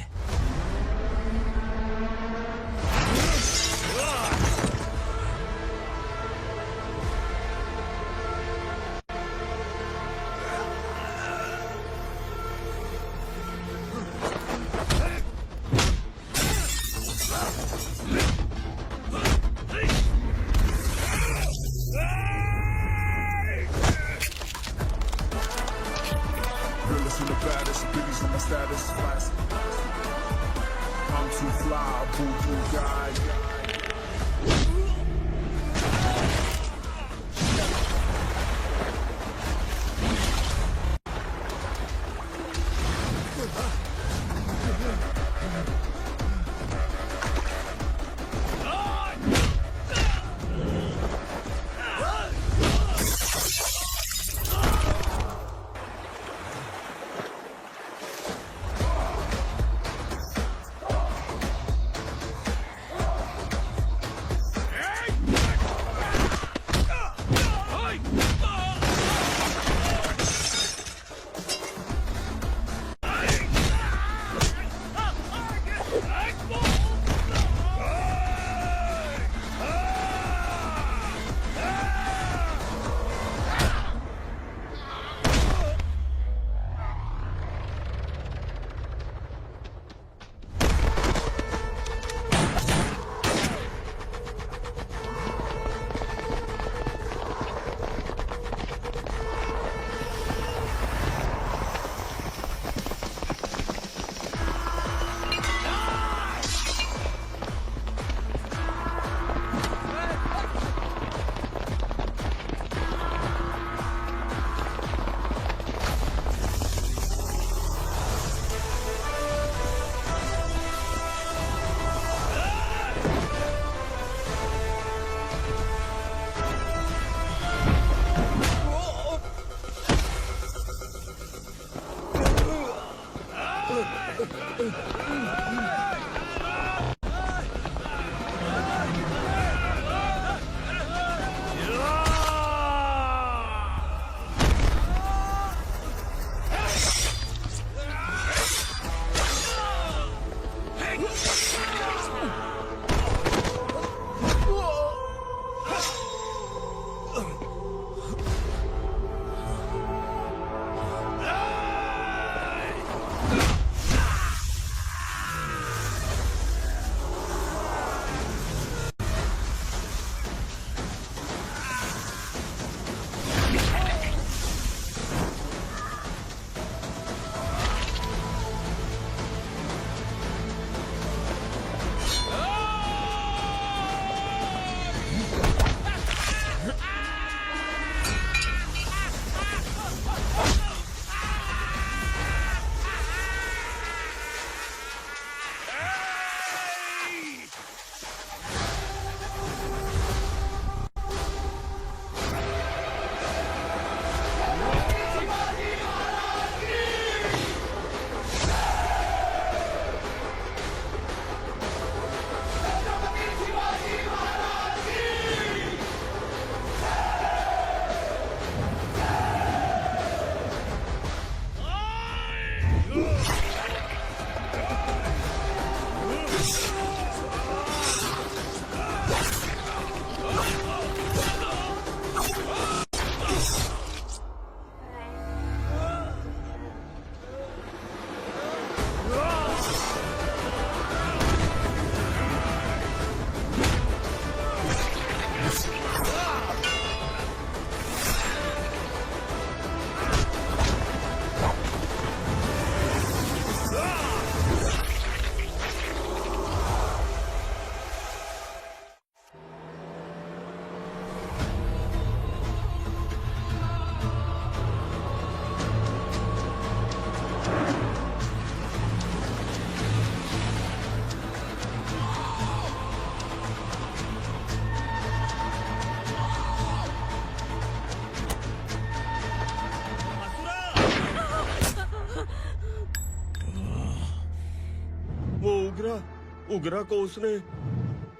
उगरा को उसने।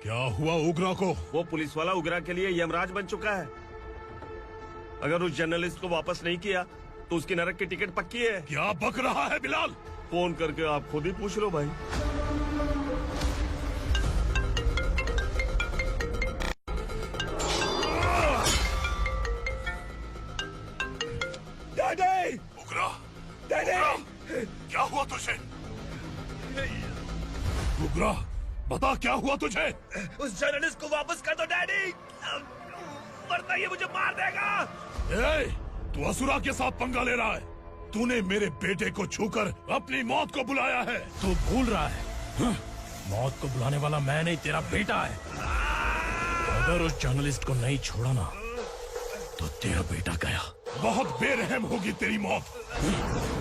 क्या हुआ उगरा को? वो पुलिस वाला उगरा के लिए यमराज बन चुका है। अगर उस जर्नलिस्ट को वापस नहीं किया तो उसकी नरक की टिकट पक्की है। क्या बक रहा है बिलाल? फोन करके आप खुद ही पूछ लो भाई। डैडी! उगरा! डैडी! क्या हुआ तुझे? उगरा, बता क्या हुआ तुझे? उस जर्नलिस्ट को वापस कर दो डैडी, वरना ये मुझे मार देगा। ए, तू असुरा के साथ पंगा ले रहा है। तूने मेरे बेटे को छूकर अपनी मौत को बुलाया है। तू भूल रहा है, मौत को बुलाने वाला मैं नहीं, तेरा बेटा है। अगर उस जर्नलिस्ट को नहीं छोड़ा ना तो तेरा बेटा गया। बहुत बेरहम होगी तेरी मौत।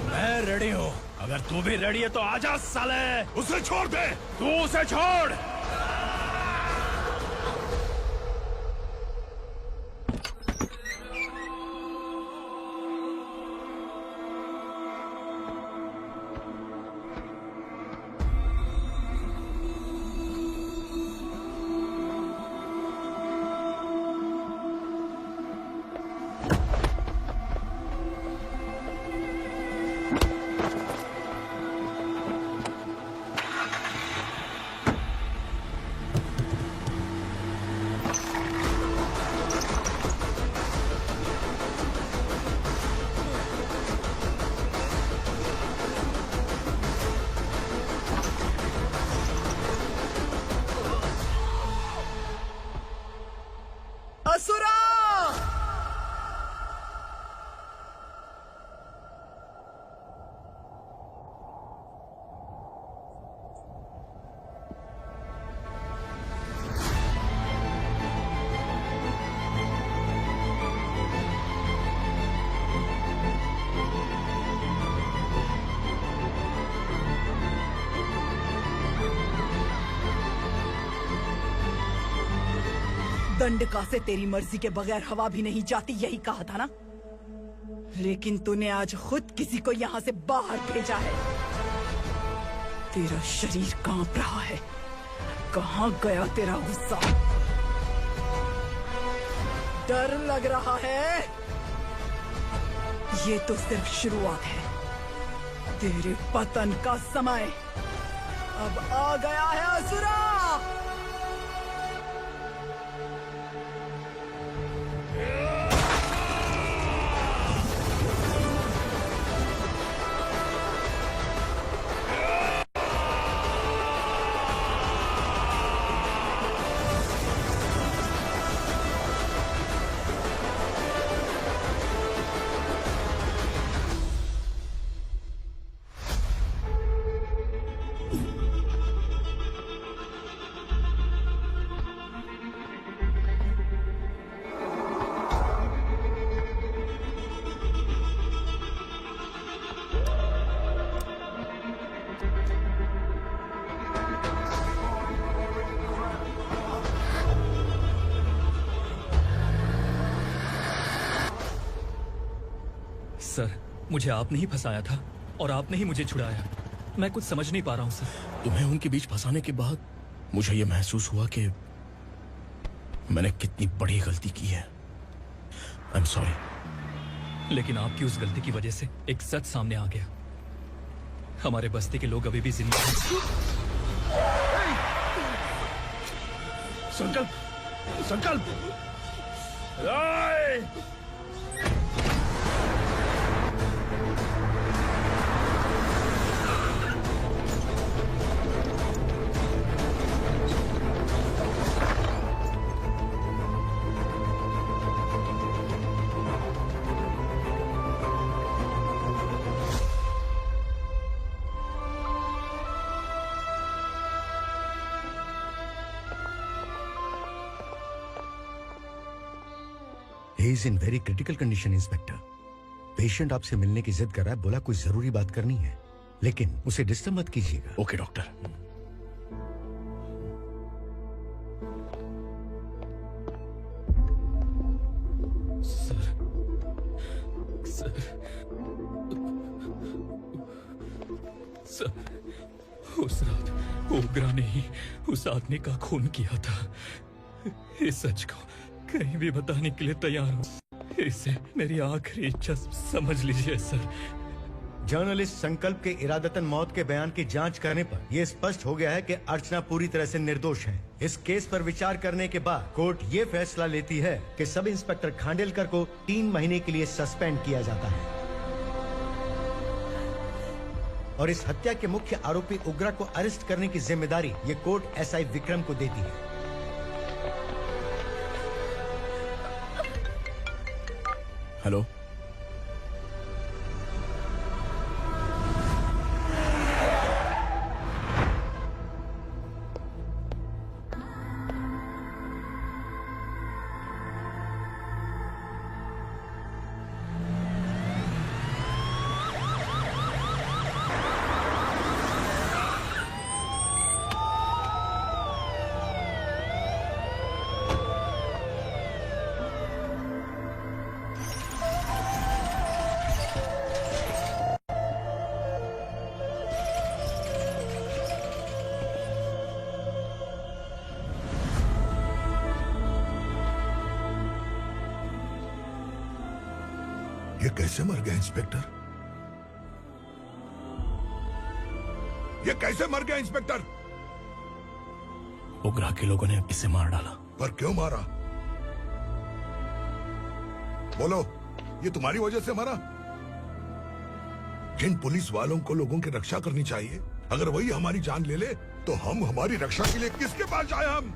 मैं रेडी हूँ, अगर तू भी रेडी है तो आजा साले। उसे छोड़ दे। तू उसे छोड़। असुरा! दंडका से तेरी मर्जी के बगैर हवा भी नहीं जाती, यही कहा था ना। लेकिन तूने आज खुद किसी को यहाँ से बाहर भेजा है। तेरा शरीर कांप रहा है। कहाँ गया तेरा गुस्सा? डर लग रहा है? ये तो सिर्फ शुरुआत है। तेरे पतन का समय अब आ गया है असुरा। सर, मुझे आपने ही फंसाया था और आपने ही मुझे छुड़ाया। मैं कुछ समझ नहीं पा रहा हूँ सर। तुम्हें उनके बीच फंसाने के बाद मुझे ये महसूस हुआ कि मैंने कितनी बड़ी गलती की है। I am sorry. लेकिन आपकी उस गलती की वजह से एक सच सामने आ गया। हमारे बस्ती के लोग अभी भी जिंदा हैं। संकल्प, संकल्प। He is in very critical condition, inspector. Patient आपसे मिलने की जिद कर रहा है, बोला कुछ जरूरी बात करनी है, लेकिन उसे डिस्टर्ब मत कीजिएगा। Okay doctor. सर, उस रात ओग्रा ने ही उस आदमी का खून किया था। इस सच को कहीं भी बताने के लिए तैयार हूँ। इसे मेरी आखिरी इच्छा समझ लीजिए सर। जर्नलिस्ट संकल्प के इरादतन मौत के बयान की जांच करने पर यह स्पष्ट हो गया है कि अर्चना पूरी तरह से निर्दोष है। इस केस पर विचार करने के बाद कोर्ट ये फैसला लेती है कि सब इंस्पेक्टर खांडेलकर को 3 महीने के लिए सस्पेंड किया जाता है और इस हत्या के मुख्य आरोपी उग्रा को अरेस्ट करने की जिम्मेदारी ये कोर्ट एसआई विक्रम को देती है। हेलो, ये कैसे मर गया इंस्पेक्टर? ये कैसे मर गया इंस्पेक्टर? उग्रा के लोगों ने इसे मार डाला। पर क्यों मारा? बोलो, ये तुम्हारी वजह से मरा? जिन पुलिस वालों को लोगों की रक्षा करनी चाहिए, अगर वही हमारी जान ले ले तो हम हमारी रक्षा के लिए किसके पास जाए? हम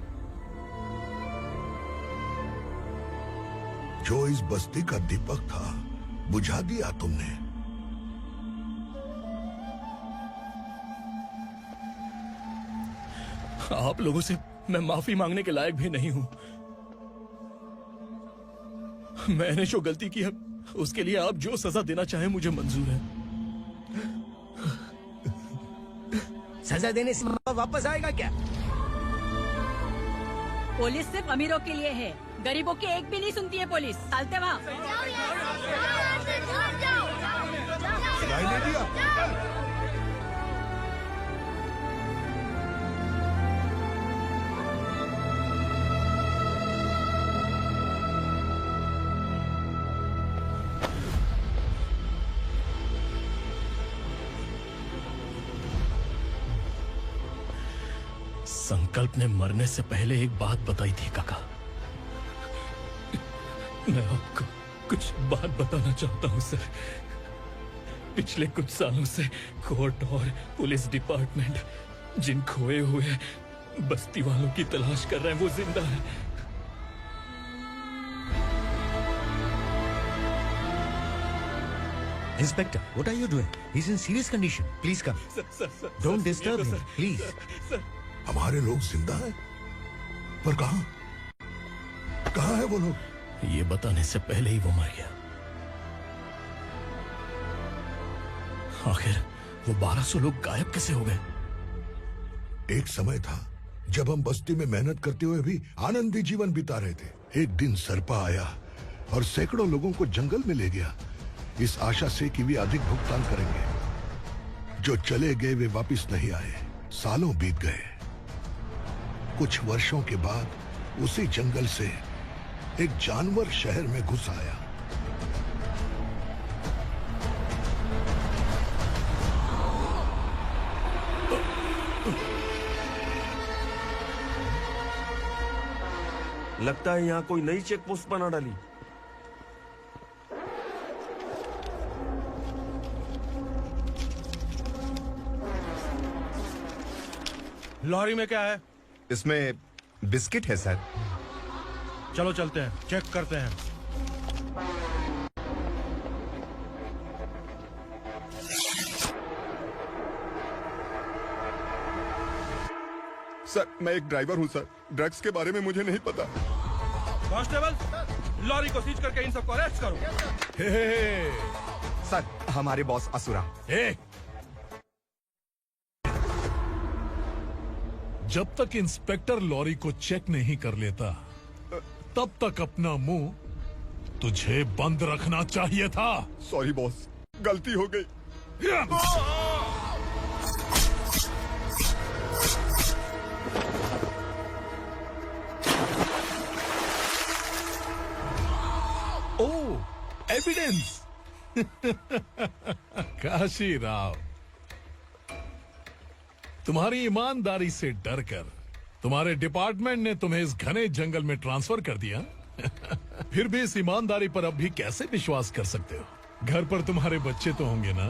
जो इस बस्ती का दीपक था बुझा दिया तुमने। आप लोगों से मैं माफी मांगने के लायक भी नहीं हूं। मैंने जो गलती की है उसके लिए आप जो सजा देना चाहें मुझे मंजूर है। सजा देने से वापस आएगा क्या? पुलिस सिर्फ अमीरों के लिए है, गरीबों की एक भी नहीं सुनती है पुलिस। चलते वहाँ। संकल्प ने मरने से पहले एक बात बताई थी काका। मैं आपको कुछ बात बताना चाहता हूं सर। पिछले कुछ सालों से कोर्ट और पुलिस डिपार्टमेंट जिन खोए हुए बस्ती वालों की तलाश कर रहे हैं वो जिंदा है। Inspector, what are you doing? He's in serious condition. Please come. Don't disturb him, please. हमारे लोग जिंदा हैं? पर कहां? कहां है वो लोग? ये बताने से पहले ही वो मर गया। आखिर वो 1200 लोग गायब कैसे हो गए? एक समय था जब हम बस्ती में मेहनत करते हुए भी आनंदी जीवन बिता रहे थे। एक दिन सरपा आया और सैकड़ों लोगों को जंगल में ले गया, इस आशा से कि वे अधिक भुगतान करेंगे। जो चले गए वे वापस नहीं आए। सालों बीत गए। कुछ वर्षों के बाद उसी जंगल से एक जानवर शहर में घुस आया। लगता है यहाँ कोई नई चेक पोस्ट बना डाली। लॉरी में क्या है? इसमें बिस्किट है सर। चलो चलते हैं, चेक करते हैं। सर मैं एक ड्राइवर हूँ सर, ड्रग्स के बारे में मुझे नहीं पता। कांस्टेबल, लॉरी को सीज करके इन सबको अरेस्ट करो। सर हमारे बॉस असुरा। जब तक इंस्पेक्टर लॉरी को चेक नहीं कर लेता तब तक अपना मुंह तुझे बंद रखना चाहिए था। सॉरी बॉस, गलती हो गई। ओह, एविडेंस। काशी राव, तुम्हारी ईमानदारी से डरकर तुम्हारे डिपार्टमेंट ने तुम्हें इस घने जंगल में ट्रांसफर कर दिया। फिर भी इस ईमानदारी पर अब भी कैसे विश्वास कर सकते हो? घर पर तुम्हारे बच्चे तो होंगे ना?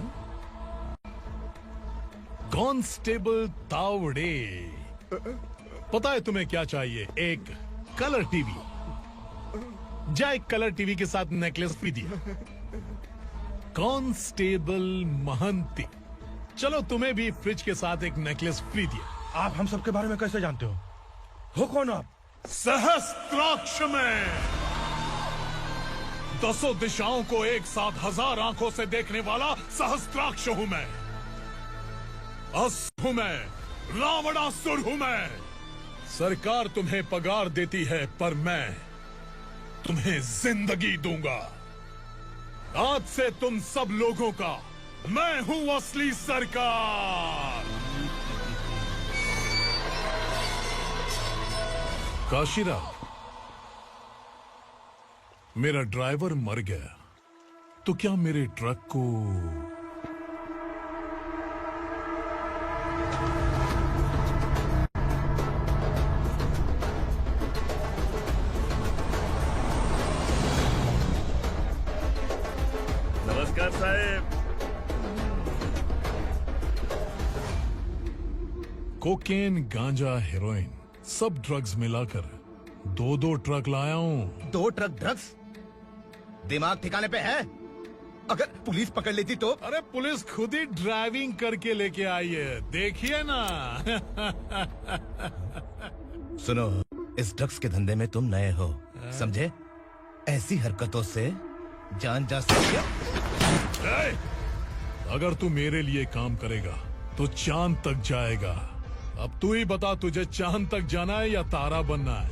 कांस्टेबल तावड़े, पता है तुम्हें क्या चाहिए? एक कलर टीवी। जा एक कलर टीवी के साथ नेकलेस भी दिया। कांस्टेबल महंती, चलो तुम्हें भी फ्रिज के साथ एक नेकलेस फ्री दिया। आप हम सबके बारे में कैसे जानते हो कौन आप? सहस्त्राक्ष में 10 दिशाओं को एक साथ 1000 आंखों से देखने वाला सहस्त्राक्ष हूं मैं। असुर हूं मैं, रावणासुर हूं मैं। सरकार तुम्हें पगार देती है, पर मैं तुम्हें जिंदगी दूंगा। आज से तुम सब लोगों का मैं हूं असली सरकार। काशीराव, मेरा ड्राइवर मर गया, तो क्या मेरे ट्रक को नमस्कार साहब। कोकेन, गांजा, हेरोइन, सब ड्रग्स मिलाकर 2 ट्रक लाया हूँ। 2 ट्रक ड्रग्स? दिमाग ठिकाने पे है? अगर पुलिस पकड़ लेती तो? अरे पुलिस खुद ही ड्राइविंग करके लेके आई है, देखिए ना। सुनो, इस ड्रग्स के धंधे में तुम नए हो, समझे? ऐसी हरकतों से जान जा सकती है। अगर तू मेरे लिए काम करेगा तो चांद तक जाएगा। अब तू ही बता, तुझे चांद तक जाना है या तारा बनना है?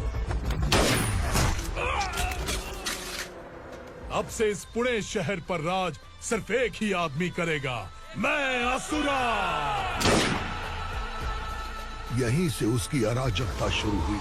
अब से इस पुणे शहर पर राज सिर्फ एक ही आदमी करेगा, मैं असुरा। यहीं से उसकी अराजकता शुरू हुई।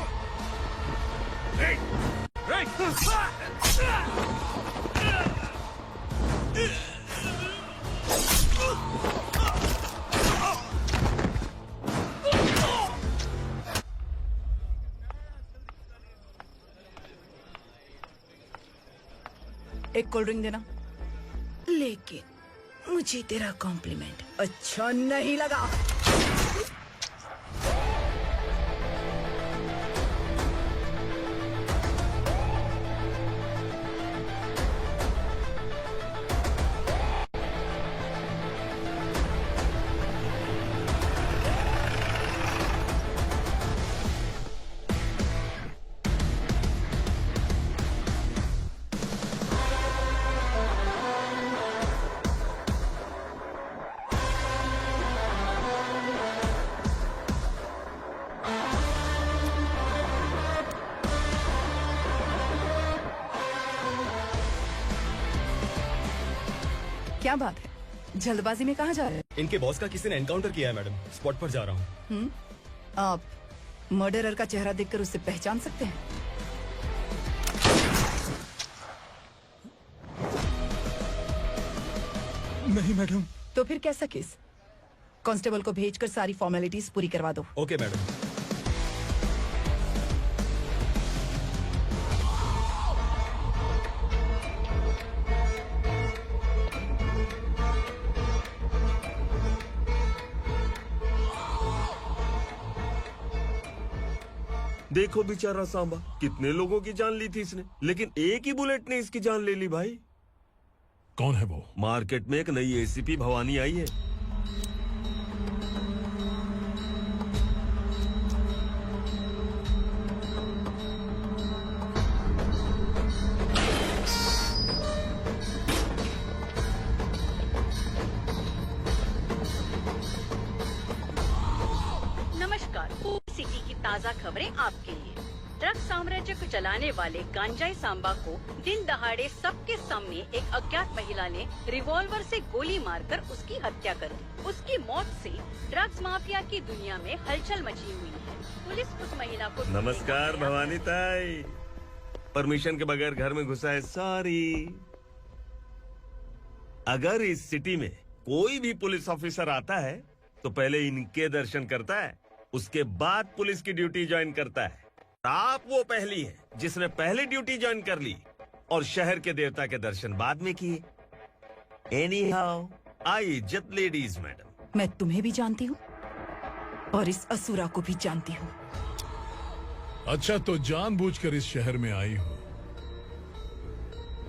एक कोल्ड ड्रिंक देना। लेकिन मुझे तेरा कॉम्प्लीमेंट अच्छा नहीं लगा। क्या बात है, जल्दबाजी में कहाँ जा रहे हैं? इनके बॉस का किसी ने एनकाउंटर किया है मैडम, स्पॉट पर जा रहा हूँ। आप मर्डरर का चेहरा देखकर उसे पहचान सकते हैं? नहीं मैडम। तो फिर कैसा केस? कांस्टेबल को भेजकर सारी फॉर्मेलिटीज पूरी करवा दो। Okay madam. देखो बेचारा सांबा, कितने लोगों की जान ली थी इसने, लेकिन एक ही बुलेट ने इसकी जान ले ली भाई। कौन है वो? मार्केट में एक नई एसीपी भवानी आई है। नमस्कार, सिटी की ताज़ा खबरें आपके लिए। ड्रग साम्राज्य को चलाने वाले गांजाई सांबा को दिन दहाड़े सबके सामने एक अज्ञात महिला ने रिवॉल्वर से गोली मारकर उसकी हत्या कर दी। उसकी मौत से ड्रग्स माफिया की दुनिया में हलचल मची हुई है। पुलिस उस महिला को नमस्कार भवानी ताई। परमिशन के बगैर घर में घुसा है, सॉरी। अगर इस सिटी में कोई भी पुलिस ऑफिसर आता है तो पहले इनके दर्शन करता है, उसके बाद पुलिस की ड्यूटी ज्वाइन करता है। आप वो पहली है जिसने पहले ड्यूटी ज्वाइन कर ली और शहर के देवता के दर्शन बाद में किए। एनी हाउ, आई इज्जत लेडीज मैडम। मैं तुम्हें भी जानती हूँ और इस असुरा को भी जानती हूँ। अच्छा, तो जानबूझकर इस शहर में आई हो।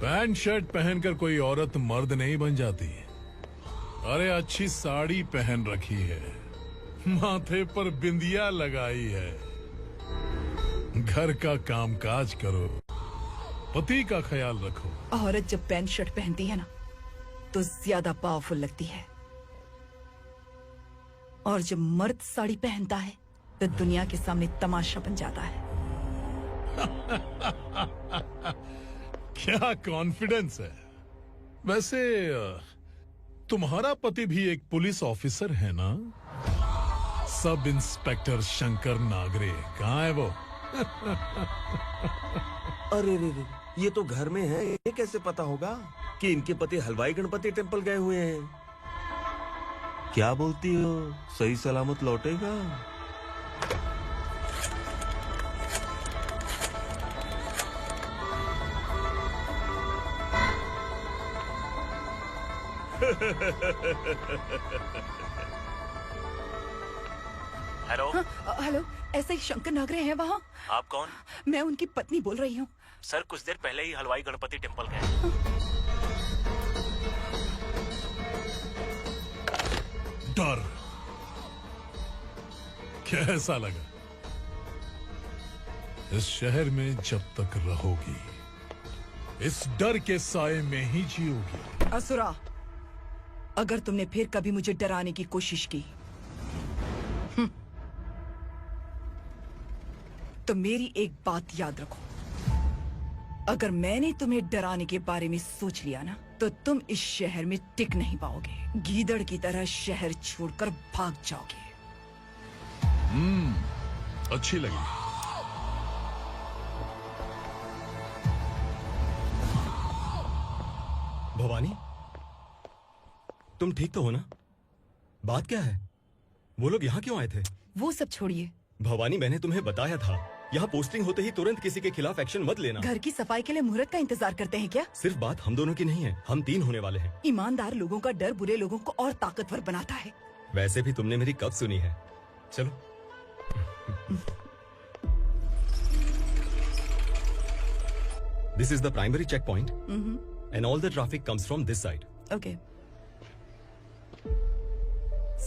पैंट शर्ट पहनकर कोई औरत मर्द नहीं बन जाती। अरे अच्छी साड़ी पहन रखी है, माथे पर बिंदिया लगाई है, घर का कामकाज करो, पति का ख्याल रखो। औरत जब पैंट शर्ट पहनती है ना तो ज्यादा पावरफुल लगती है, और जब मर्द साड़ी पहनता है तो दुनिया के सामने तमाशा बन जाता है। क्या कॉन्फिडेंस है। वैसे तुम्हारा पति भी एक पुलिस ऑफिसर है ना? सब इंस्पेक्टर शंकर नागरे, कहाँ है वो? अरे रे रे, ये तो घर में है, ये कैसे पता होगा कि इनके पति हलवाई गणपति टेम्पल गए हुए हैं? क्या बोलती हो, सही सलामत लौटेगा? हेलो। हेलो, ऐसे ही शंकर नागरे हैं वहाँ? आप कौन? मैं उनकी पत्नी बोल रही हूँ। सर कुछ देर पहले ही हलवाई गणपति टेम्पल गए। डर कैसा लगा? इस शहर में जब तक रहोगी इस डर के साए में ही जियोगी। असुरा, अगर तुमने फिर कभी मुझे डराने की कोशिश की तो मेरी एक बात याद रखो, अगर मैंने तुम्हें डराने के बारे में सोच लिया ना तो तुम इस शहर में टिक नहीं पाओगे। गीदड़ की तरह शहर छोड़कर भाग जाओगे। अच्छी लगी। भवानी, तुम ठीक तो हो ना? बात क्या है? वो लोग यहाँ क्यों आए थे? वो सब छोड़िए। भवानी, मैंने तुम्हें बताया था यहाँ पोस्टिंग होते ही तुरंत किसी के खिलाफ एक्शन मत लेना। घर की सफाई के लिए मुहूर्त का इंतजार करते हैं क्या? सिर्फ बात हम दोनों की नहीं है, हम 3 होने वाले हैं। ईमानदार लोगों का डर बुरे लोगों को और ताकतवर बनाता है। वैसे भी तुमने मेरी कब सुनी है। चलो। This is the primary checkpoint, and all the traffic comes from this side. Okay.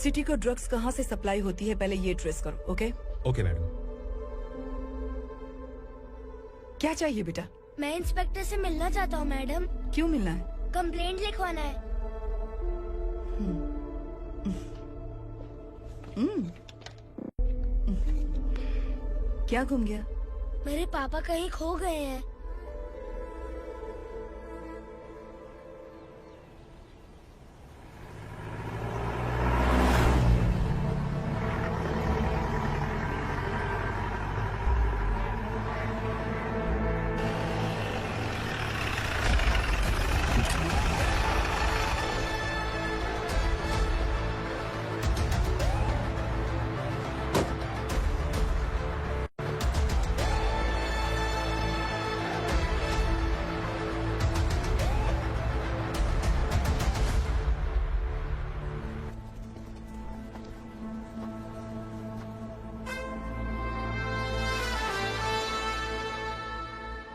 City को ड्रग्स कहाँ से सप्लाई होती है पहले ये ट्रेस करो। ओके? Okay madam. क्या चाहिए बेटा? मैं इंस्पेक्टर से मिलना चाहता हूँ मैडम। क्यों मिलना है? कंप्लेंट लिखवाना है। क्या घूम गया? मेरे पापा कहीं खो गए हैं।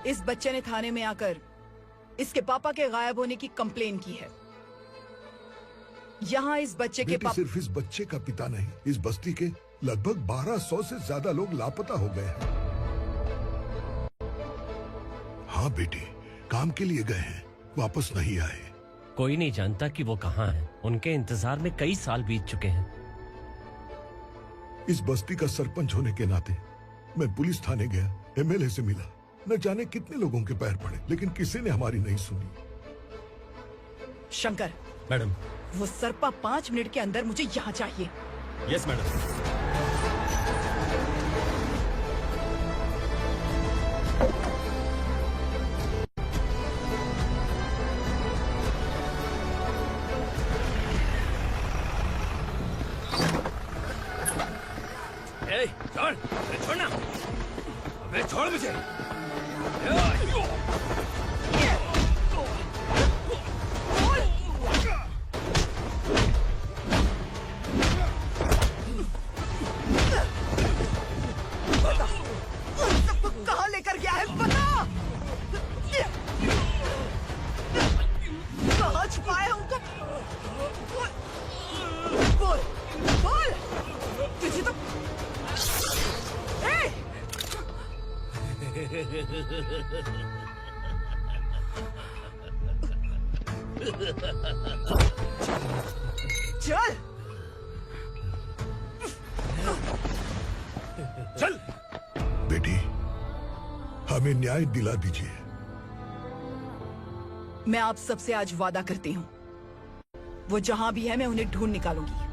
इस बच्चे ने थाने में आकर इसके पापा के गायब होने की कंप्लेन की है। यहाँ इस बच्चे के पापा सिर्फ इस बच्चे का पिता नहीं, इस बस्ती के लगभग 1200 से ज्यादा लोग लापता हो गए हैं। हाँ बेटी, काम के लिए गए हैं, वापस नहीं आए। कोई नहीं जानता कि वो कहाँ हैं। उनके इंतजार में कई साल बीत चुके हैं। इस बस्ती का सरपंच होने के नाते मैं पुलिस थाने गया, एमएलए से मिला, न जाने कितने लोगों के पैर पड़े, लेकिन किसी ने हमारी नहीं सुनी। शंकर। मैडम। वो सरपा 5 मिनट के अंदर मुझे यहाँ चाहिए। Yes madam. चल चल बेटी, हमें न्याय दिला दीजिए। मैं आप सबसे आज वादा करती हूँ, वो जहां भी है मैं उन्हें ढूंढ निकालूंगी।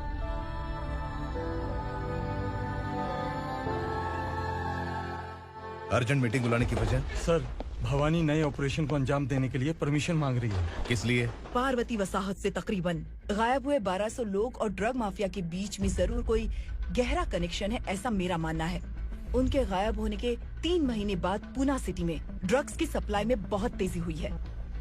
अर्जेंट मीटिंग बुलाने की वजह? सर, भवानी नए ऑपरेशन को अंजाम देने के लिए परमिशन मांग रही है। किस लिए? पार्वती वसाहत से तकरीबन गायब हुए 1200 लोग और ड्रग माफिया के बीच में जरूर कोई गहरा कनेक्शन है, ऐसा मेरा मानना है। उनके गायब होने के 3 महीने बाद पूना सिटी में ड्रग्स की सप्लाई में बहुत तेजी हुई है।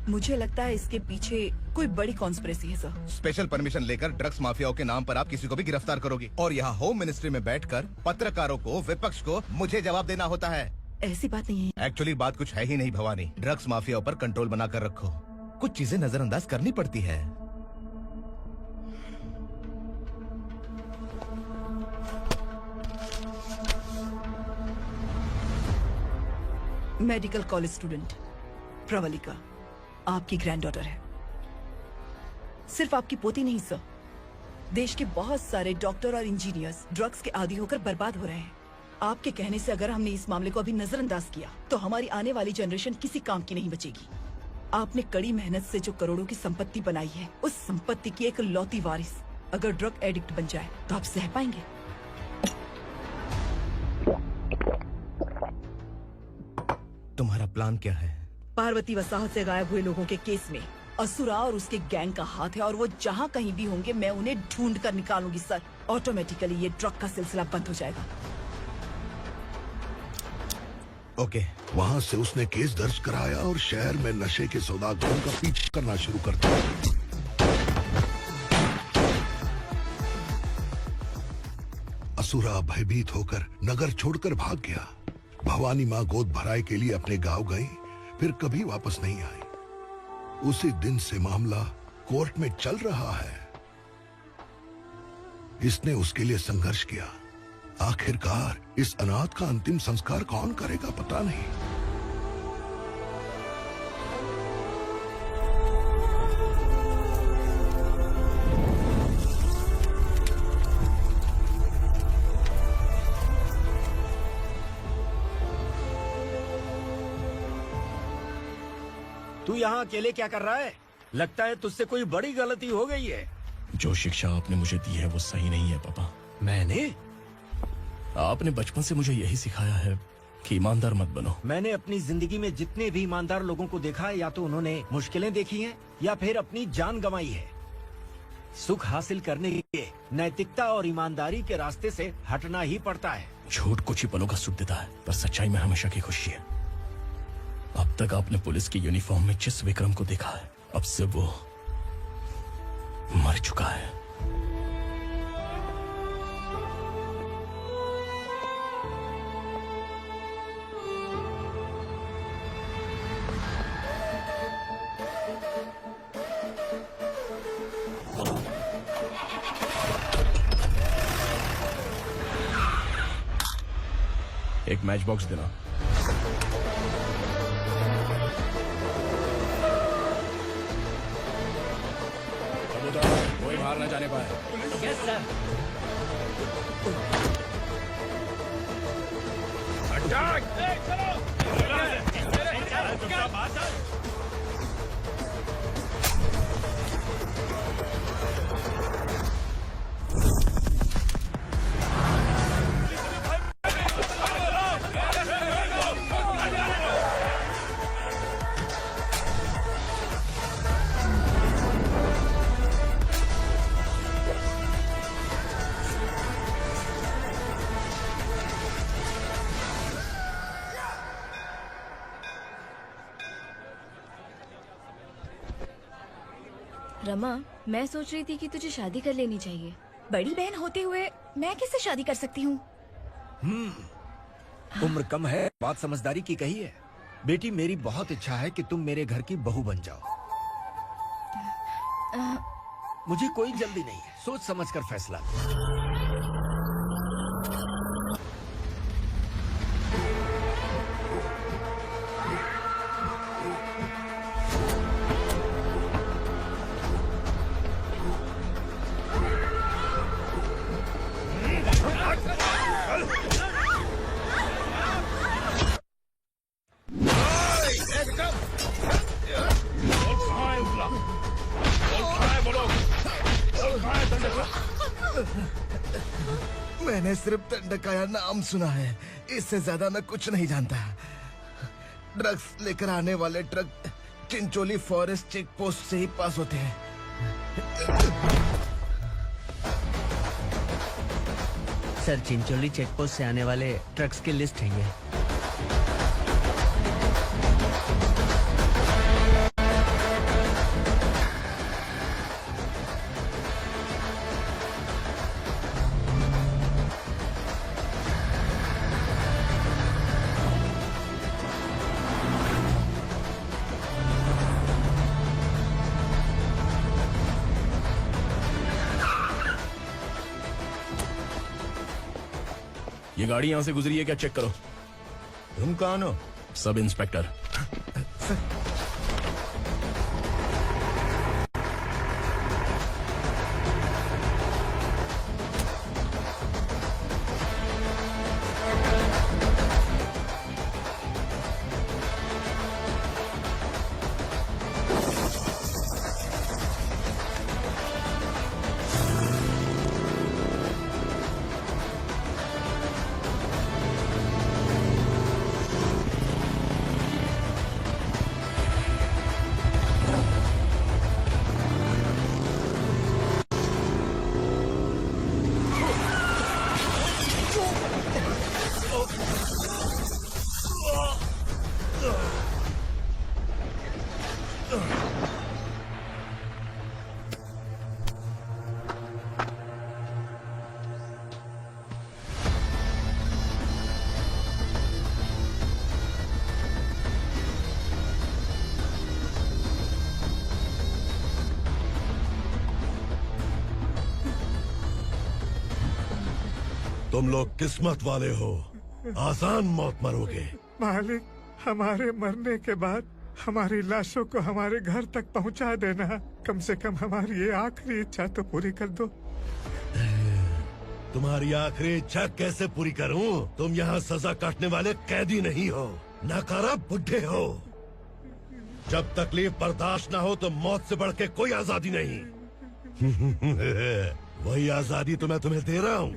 मुझे लगता है इसके पीछे कोई बड़ी कॉन्स्पिरेसी है सर। स्पेशल परमिशन लेकर ड्रग्स माफियाओं के नाम पर आप किसी को भी गिरफ्तार करोगी और यहाँ होम मिनिस्ट्री में बैठकर पत्रकारों को, विपक्ष को मुझे जवाब देना होता है। ऐसी बात नहीं है। एक्चुअली बात कुछ है ही नहीं भवानी। ड्रग्स माफियाओं पर कंट्रोल बनाकर रखो। कुछ चीजें नजरअंदाज करनी पड़ती है। मेडिकल कॉलेज स्टूडेंट प्रवलिका आपकी ग्रैंडडॉटर है। सिर्फ आपकी पोती नहीं सर, देश के बहुत सारे डॉक्टर और इंजीनियर्स ड्रग्स के आदी होकर बर्बाद हो रहे हैं। आपके कहने से अगर हमने इस मामले को अभी नजरअंदाज किया तो हमारी आने वाली जनरेशन किसी काम की नहीं बचेगी। आपने कड़ी मेहनत से जो करोड़ों की संपत्ति बनाई है, उस संपत्ति की एक लौती वारिस अगर ड्रग एडिक्ट बन जाए तो आप सह पाएंगे? तुम्हारा प्लान क्या है? पार्वती वसाहत से गायब हुए लोगों के केस में असुरा और उसके गैंग का हाथ है और वो जहाँ कहीं भी होंगे मैं उन्हें ढूंढ कर निकालूंगी सर। ऑटोमेटिकली ये ड्रग का सिलसिला बंद हो जाएगा। ओके। वहाँ से उसने केस दर्ज कराया और शहर में नशे के सौदागरों का पीछा करना शुरू कर दिया। असुरा भयभीत होकर नगर छोड़कर भाग गया। भवानी माँ गोद भराई के लिए अपने गांव गई, फिर कभी वापस नहीं आई। उसी दिन से मामला कोर्ट में चल रहा है। इसने उसके लिए संघर्ष किया। आखिरकार इस अनाथ का अंतिम संस्कार कौन करेगा पता नहीं। तू यहाँ अकेले क्या कर रहा है? लगता है तुझसे कोई बड़ी गलती हो गई है। जो शिक्षा आपने मुझे दी है वो सही नहीं है पापा। मैंने? आपने बचपन से मुझे यही सिखाया है कि ईमानदार मत बनो। मैंने अपनी जिंदगी में जितने भी ईमानदार लोगों को देखा है, या तो उन्होंने मुश्किलें देखी हैं या फिर अपनी जान गंवाई है। सुख हासिल करने के लिए नैतिकता और ईमानदारी के रास्ते से हटना ही पड़ता है। झूठ कुछ ही पलों का सुख देता है, पर सच्चाई में हमेशा की खुशी है। अब तक आपने पुलिस की यूनिफॉर्म में जिस विक्रम को देखा है, अब से वो मर चुका है। एक मैच बॉक्स देना। कोई बाहर न जाने पाए। Yes sir. रमा, मैं सोच रही थी कि तुझे शादी कर लेनी चाहिए। बड़ी बहन होते हुए मैं कैसे शादी कर सकती हूँ? उम्र कम है, बात समझदारी की कही है। बेटी, मेरी बहुत इच्छा है कि तुम मेरे घर की बहू बन जाओ। मुझे कोई जल्दी नहीं है, सोच समझ कर फैसला। मैंने सिर्फ दंडकाया नाम सुना है, इससे ज्यादा मैं कुछ नहीं जानता। ड्रग्स लेकर आने वाले truck Chincholi forest check post से ही पास होते हैं। सर, चिंचोली चेक पोस्ट से आने वाले ट्रक्स की लिस्ट है ये। ये गाड़ी यहां से गुजरी है क्या, चेक करो। तुम कौन हो? Sub inspector. तुम लोग किस्मत वाले हो, आसान मौत मरोगे। मालिक, हमारे मरने के बाद हमारी लाशों को हमारे घर तक पहुंचा देना। कम से कम हमारी ये आखिरी इच्छा तो पूरी कर दो। तुम्हारी आखिरी इच्छा कैसे पूरी करूं? तुम यहाँ सजा काटने वाले कैदी नहीं हो, नकारा बुड्ढे हो। जब तकलीफ बर्दाश्त ना हो तो मौत से बढ़ के कोई आजादी नहीं। वही आजादी तो मैं तुम्हें दे रहा हूँ।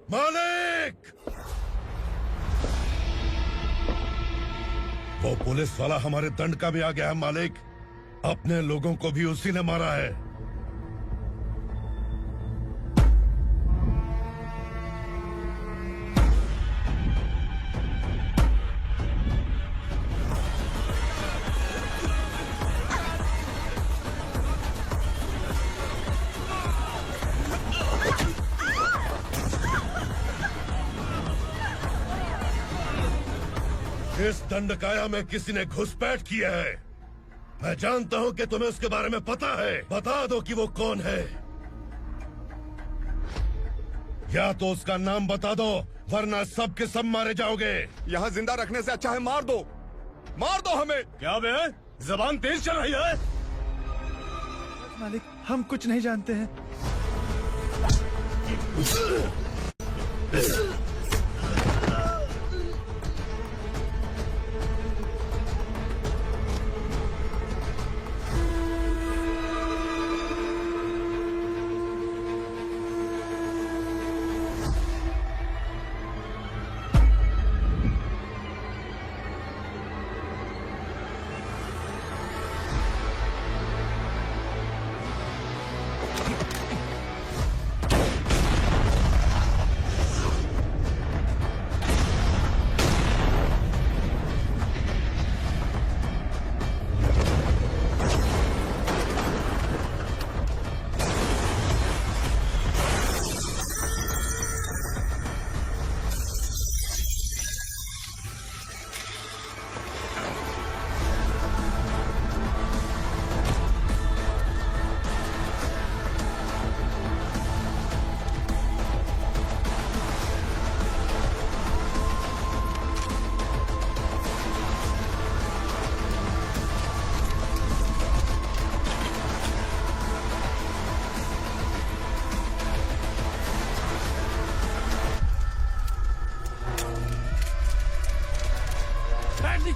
मालिक! वो पुलिस वाला हमारे दंड का भी आ गया है मालिक। अपने लोगों को भी उसी ने मारा है। इस दंडकाया में किसी ने घुसपैठ किया है। मैं जानता हूं कि तुम्हें उसके बारे में पता है। बता दो कि वो कौन है, या तो उसका नाम बता दो, वरना सब के सब मारे जाओगे। यहाँ जिंदा रखने से अच्छा है मार दो, मार दो हमें। क्या बे, जबान तेज चल रही है? मालिक, हम कुछ नहीं जानते हैं।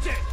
नीचे।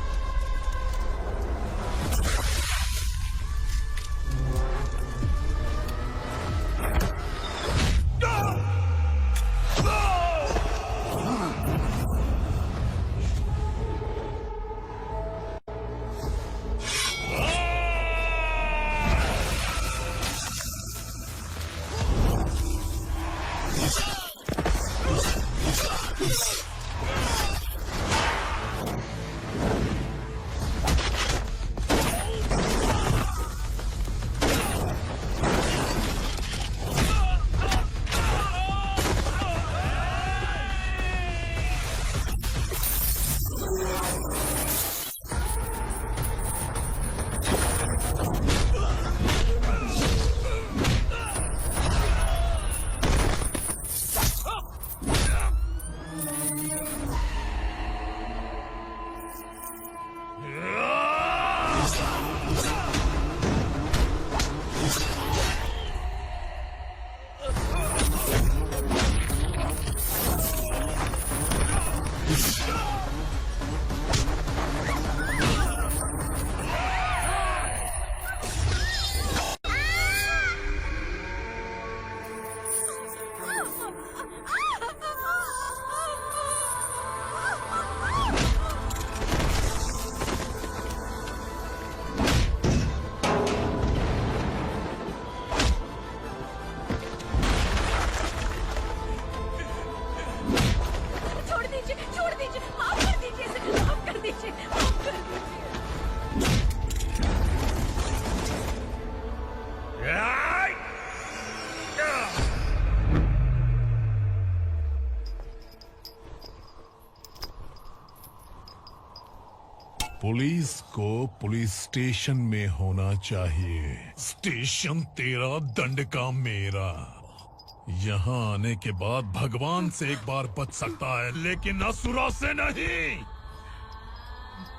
पुलिस को पुलिस स्टेशन में होना चाहिए। स्टेशन तेरा, दंड का मेरा। यहाँ आने के बाद भगवान से एक बार बच सकता है, लेकिन असुरा से नहीं।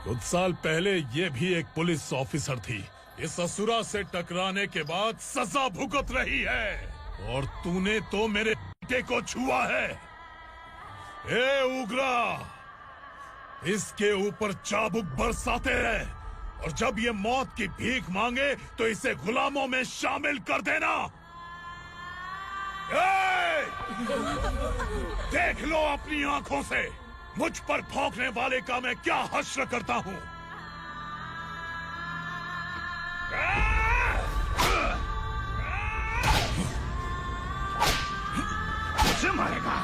कुछ साल पहले ये भी एक पुलिस ऑफिसर थी। इस असुरा से टकराने के बाद सजा भुगत रही है, और तूने तो मेरे बेटे को छुआ है। ए उग्रा, इसके ऊपर चाबुक बरसाते रहे, और जब ये मौत की भीख मांगे तो इसे गुलामों में शामिल कर देना। देख लो अपनी आंखों से मुझ पर भौंकने वाले का मैं क्या हश्र करता हूँ। मुझे मारेगा।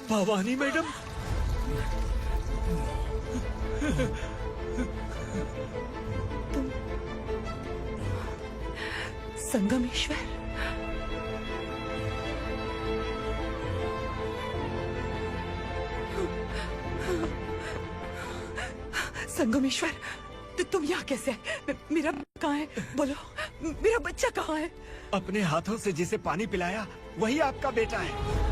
भवानी मैडम, संगमेश्वर, संगमेश्वर, तुम यहाँ कैसे आए? मेरा कहाँ है? बोलो। मेरा बच्चा कहाँ है? अपने हाथों से जिसे पानी पिलाया वही आपका बेटा है।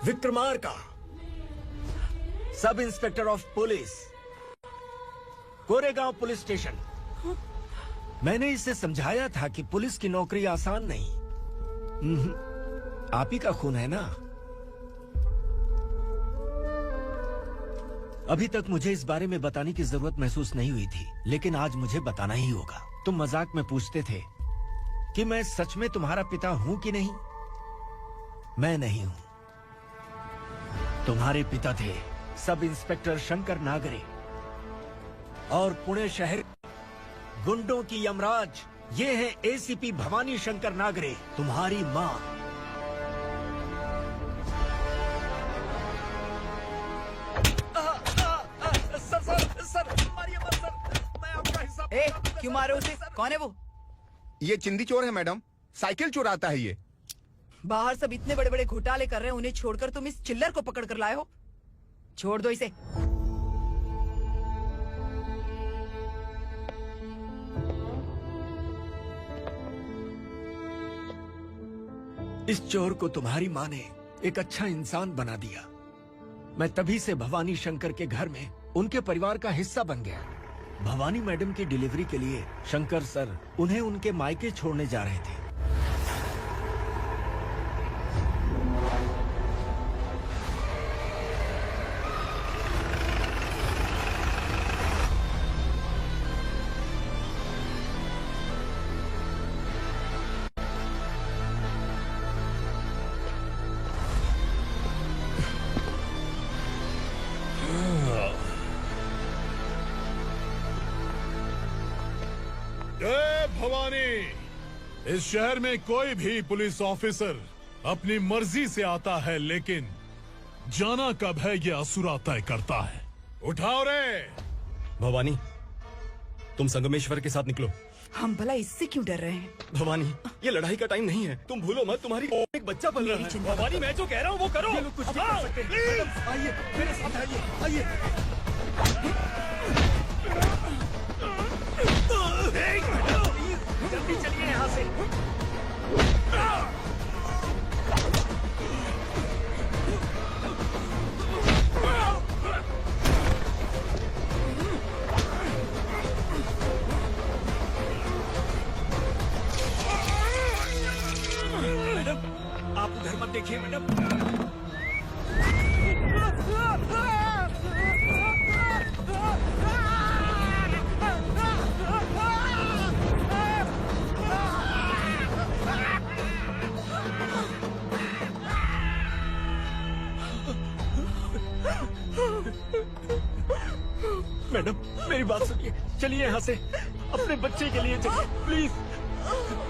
Vikramarka, sub inspector of police, Koregaon police station. मैंने इसे समझाया था कि पुलिस की नौकरी आसान नहीं। आप ही का खून है ना। अभी तक मुझे इस बारे में बताने की जरूरत महसूस नहीं हुई थी, लेकिन आज मुझे बताना ही होगा। तुम मजाक में पूछते थे कि मैं सच में तुम्हारा पिता हूं कि नहीं। मैं नहीं हूं। तुम्हारे पिता थे सब इंस्पेक्टर शंकर नागरे, और पुणे शहर गुंडों की यमराज ये है एसीपी भवानी शंकर नागरे, तुम्हारी मां। सर, मारिए मत सर, मैं आपका हिस्सा। क्यों मारे उसे? कौन है वो? ये चिंदी चोर है मैडम, साइकिल चुराता है ये। बाहर सब इतने बड़े बड़े घोटाले कर रहे हैं, उन्हें छोड़कर तुम इस चिल्लर को पकड़ कर लाए हो। छोड़ दो इसे। इस चोर को तुम्हारी माँ ने एक अच्छा इंसान बना दिया। मैं तभी से भवानी शंकर के घर में उनके परिवार का हिस्सा बन गया। भवानी मैडम की डिलीवरी के लिए शंकर सर उन्हें उनके मायके छोड़ने जा रहे थे। जय भवानी। इस शहर में कोई भी पुलिस ऑफिसर अपनी मर्जी से आता है, लेकिन जाना कब है ये असुरा तय करता है। उठाओ रे। भवानी, तुम संगमेश्वर के साथ निकलो। हम भला इससे क्यों डर रहे हैं? भवानी, ये लड़ाई का टाइम नहीं है। तुम भूलो मत, तुम्हारी एक बच्चा पल रहा है। भवानी, मैं जो कह रहा हूँ वो करो। ये लोग कुछ नहीं कर सकते। आइए मेरे साथ, आइए आइए। जल्दी चलिए यहाँ से। मैडम, आप उधर मत देखिए मैडम। मैडम, मेरी बात सुनिए। चलिए यहाँ से, अपने बच्चे के लिए चलिए प्लीज।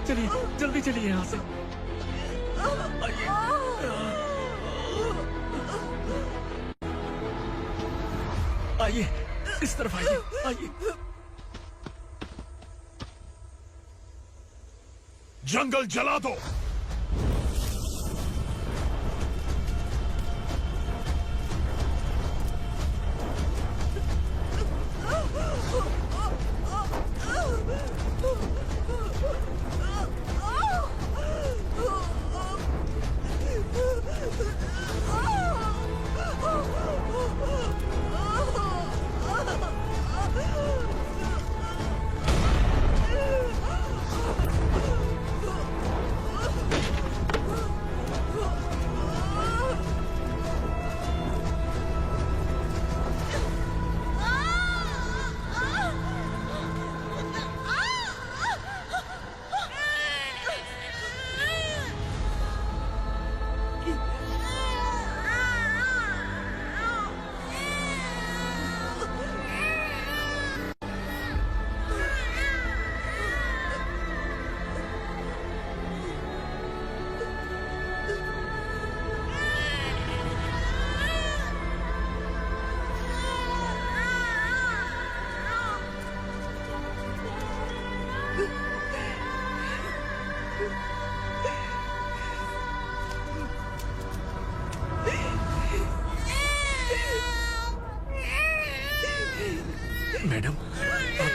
चलिए, जल्दी चलिए यहाँ से। आइए, इस तरफ आइए, आइए। जंगल जला दो।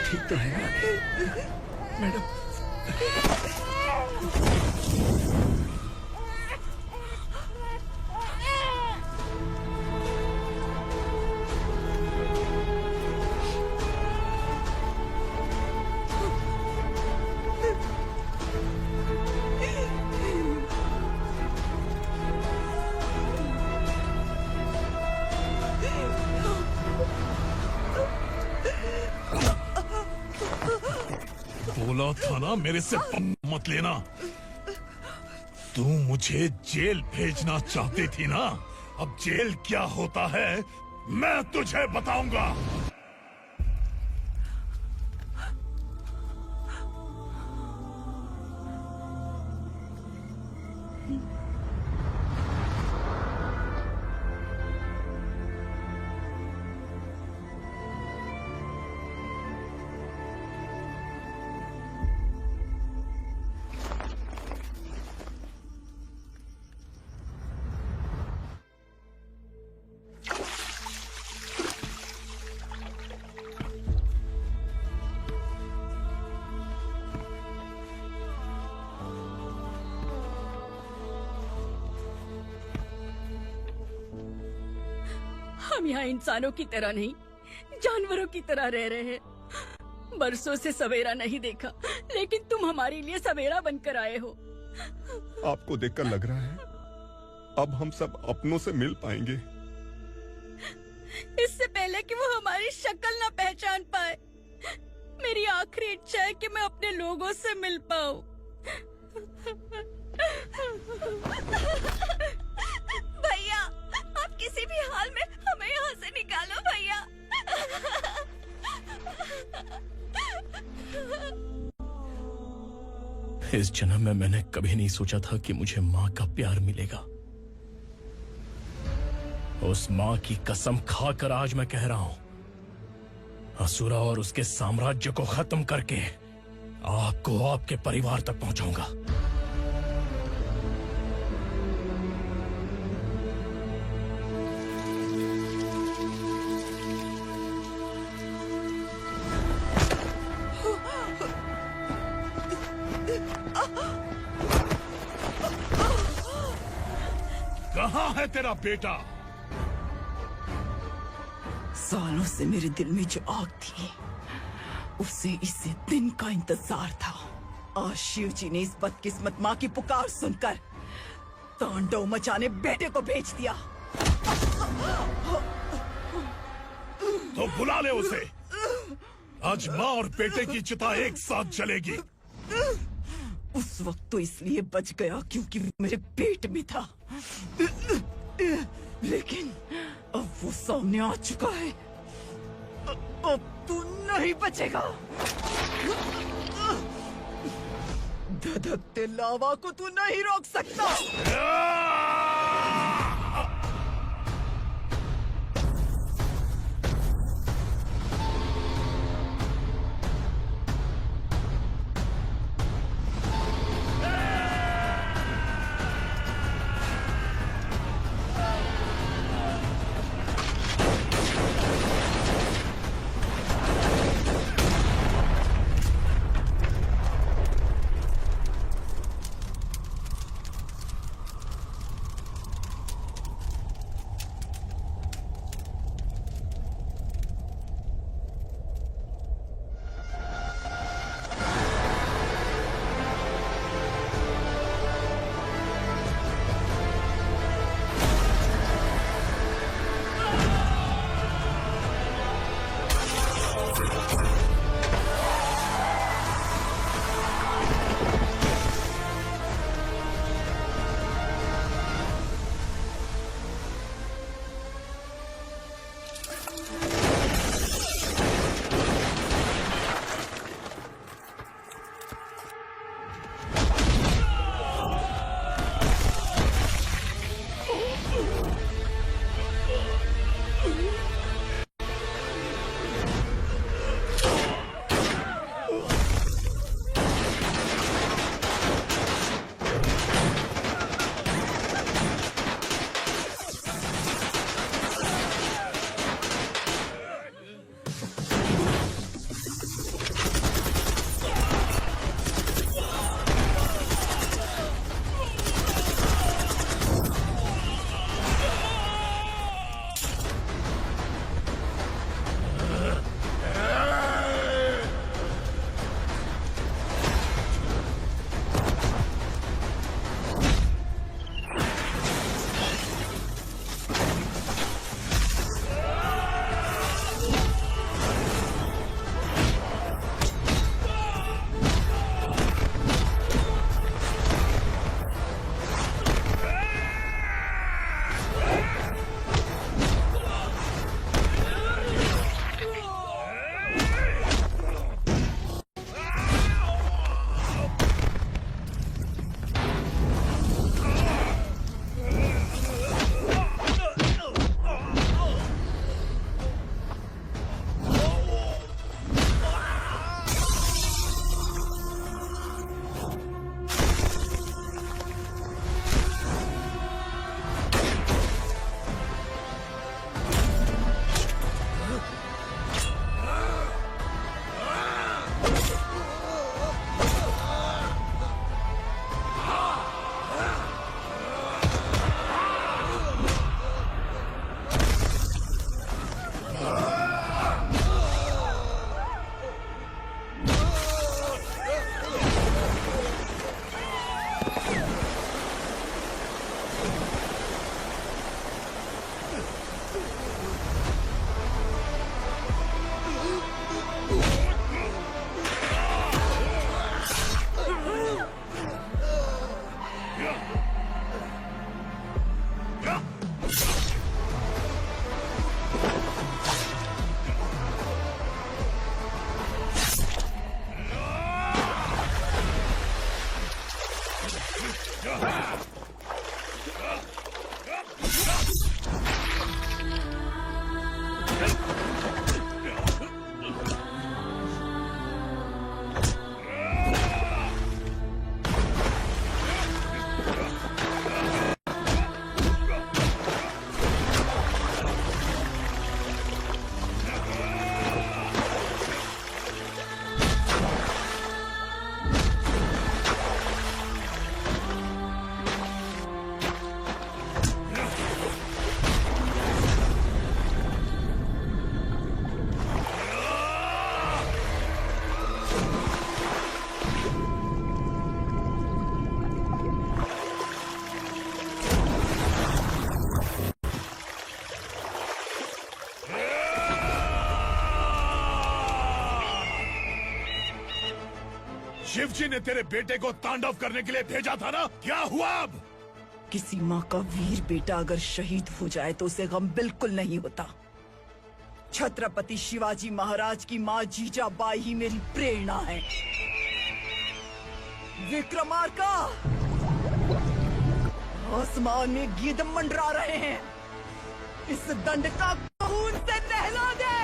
ठीक तो है ना? मैडम बोला था ना मेरे से पंगा मत लेना। तू मुझे जेल भेजना चाहती थी ना, अब जेल क्या होता है मैं तुझे बताऊंगा। हम यहाँ इंसानों की तरह नहीं, जानवरों की तरह रह रहे हैं। बरसों से सवेरा नहीं देखा, लेकिन तुम हमारे लिए सवेरा बनकर आए हो। आपको देखकर लग रहा है अब हम सब अपनों से मिल पाएंगे। इससे पहले कि वो हमारी शक्ल न पहचान पाए, मेरी आखिरी इच्छा है कि मैं अपने लोगों से मिल पाऊं। भैया, आप किसी भी हाल में हमें यहाँ से निकालो भैया। इस जन्म में मैंने कभी नहीं सोचा था कि मुझे माँ का प्यार मिलेगा। उस माँ की कसम खाकर आज मैं कह रहा हूं, असुरा और उसके साम्राज्य को खत्म करके आपको आपके परिवार तक पहुंचाऊंगा। कहाँ है तेरा बेटा? सालों से मेरे दिल में जो आग थी, उसे इसी दिन का इंतजार था। आज शिव जी ने इस बदकिस्मत माँ की पुकार सुनकर तांडव मचाने बेटे को भेज दिया। तो बुला ले उसे। आज माँ और बेटे की चिता एक साथ जलेगी। उस वक्त तो इसलिए बच गया क्योंकि वो मेरे पेट में था, लेकिन अब वो सामने आ चुका है। अब तू नहीं बचेगा। धधकते लावा को तू नहीं रोक सकता। शिवजी ने तेरे बेटे को तांडव करने के लिए भेजा था ना, क्या हुआ अब? किसी माँ का वीर बेटा अगर शहीद हो जाए तो उसे गम बिल्कुल नहीं होता। छत्रपति शिवाजी महाराज की माँ जीजाबाई ही मेरी प्रेरणा है। विक्रमार्का, आसमान में गिद्ध मंडरा रहे हैं, इस दंड का खून से नहला दे।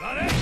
अरे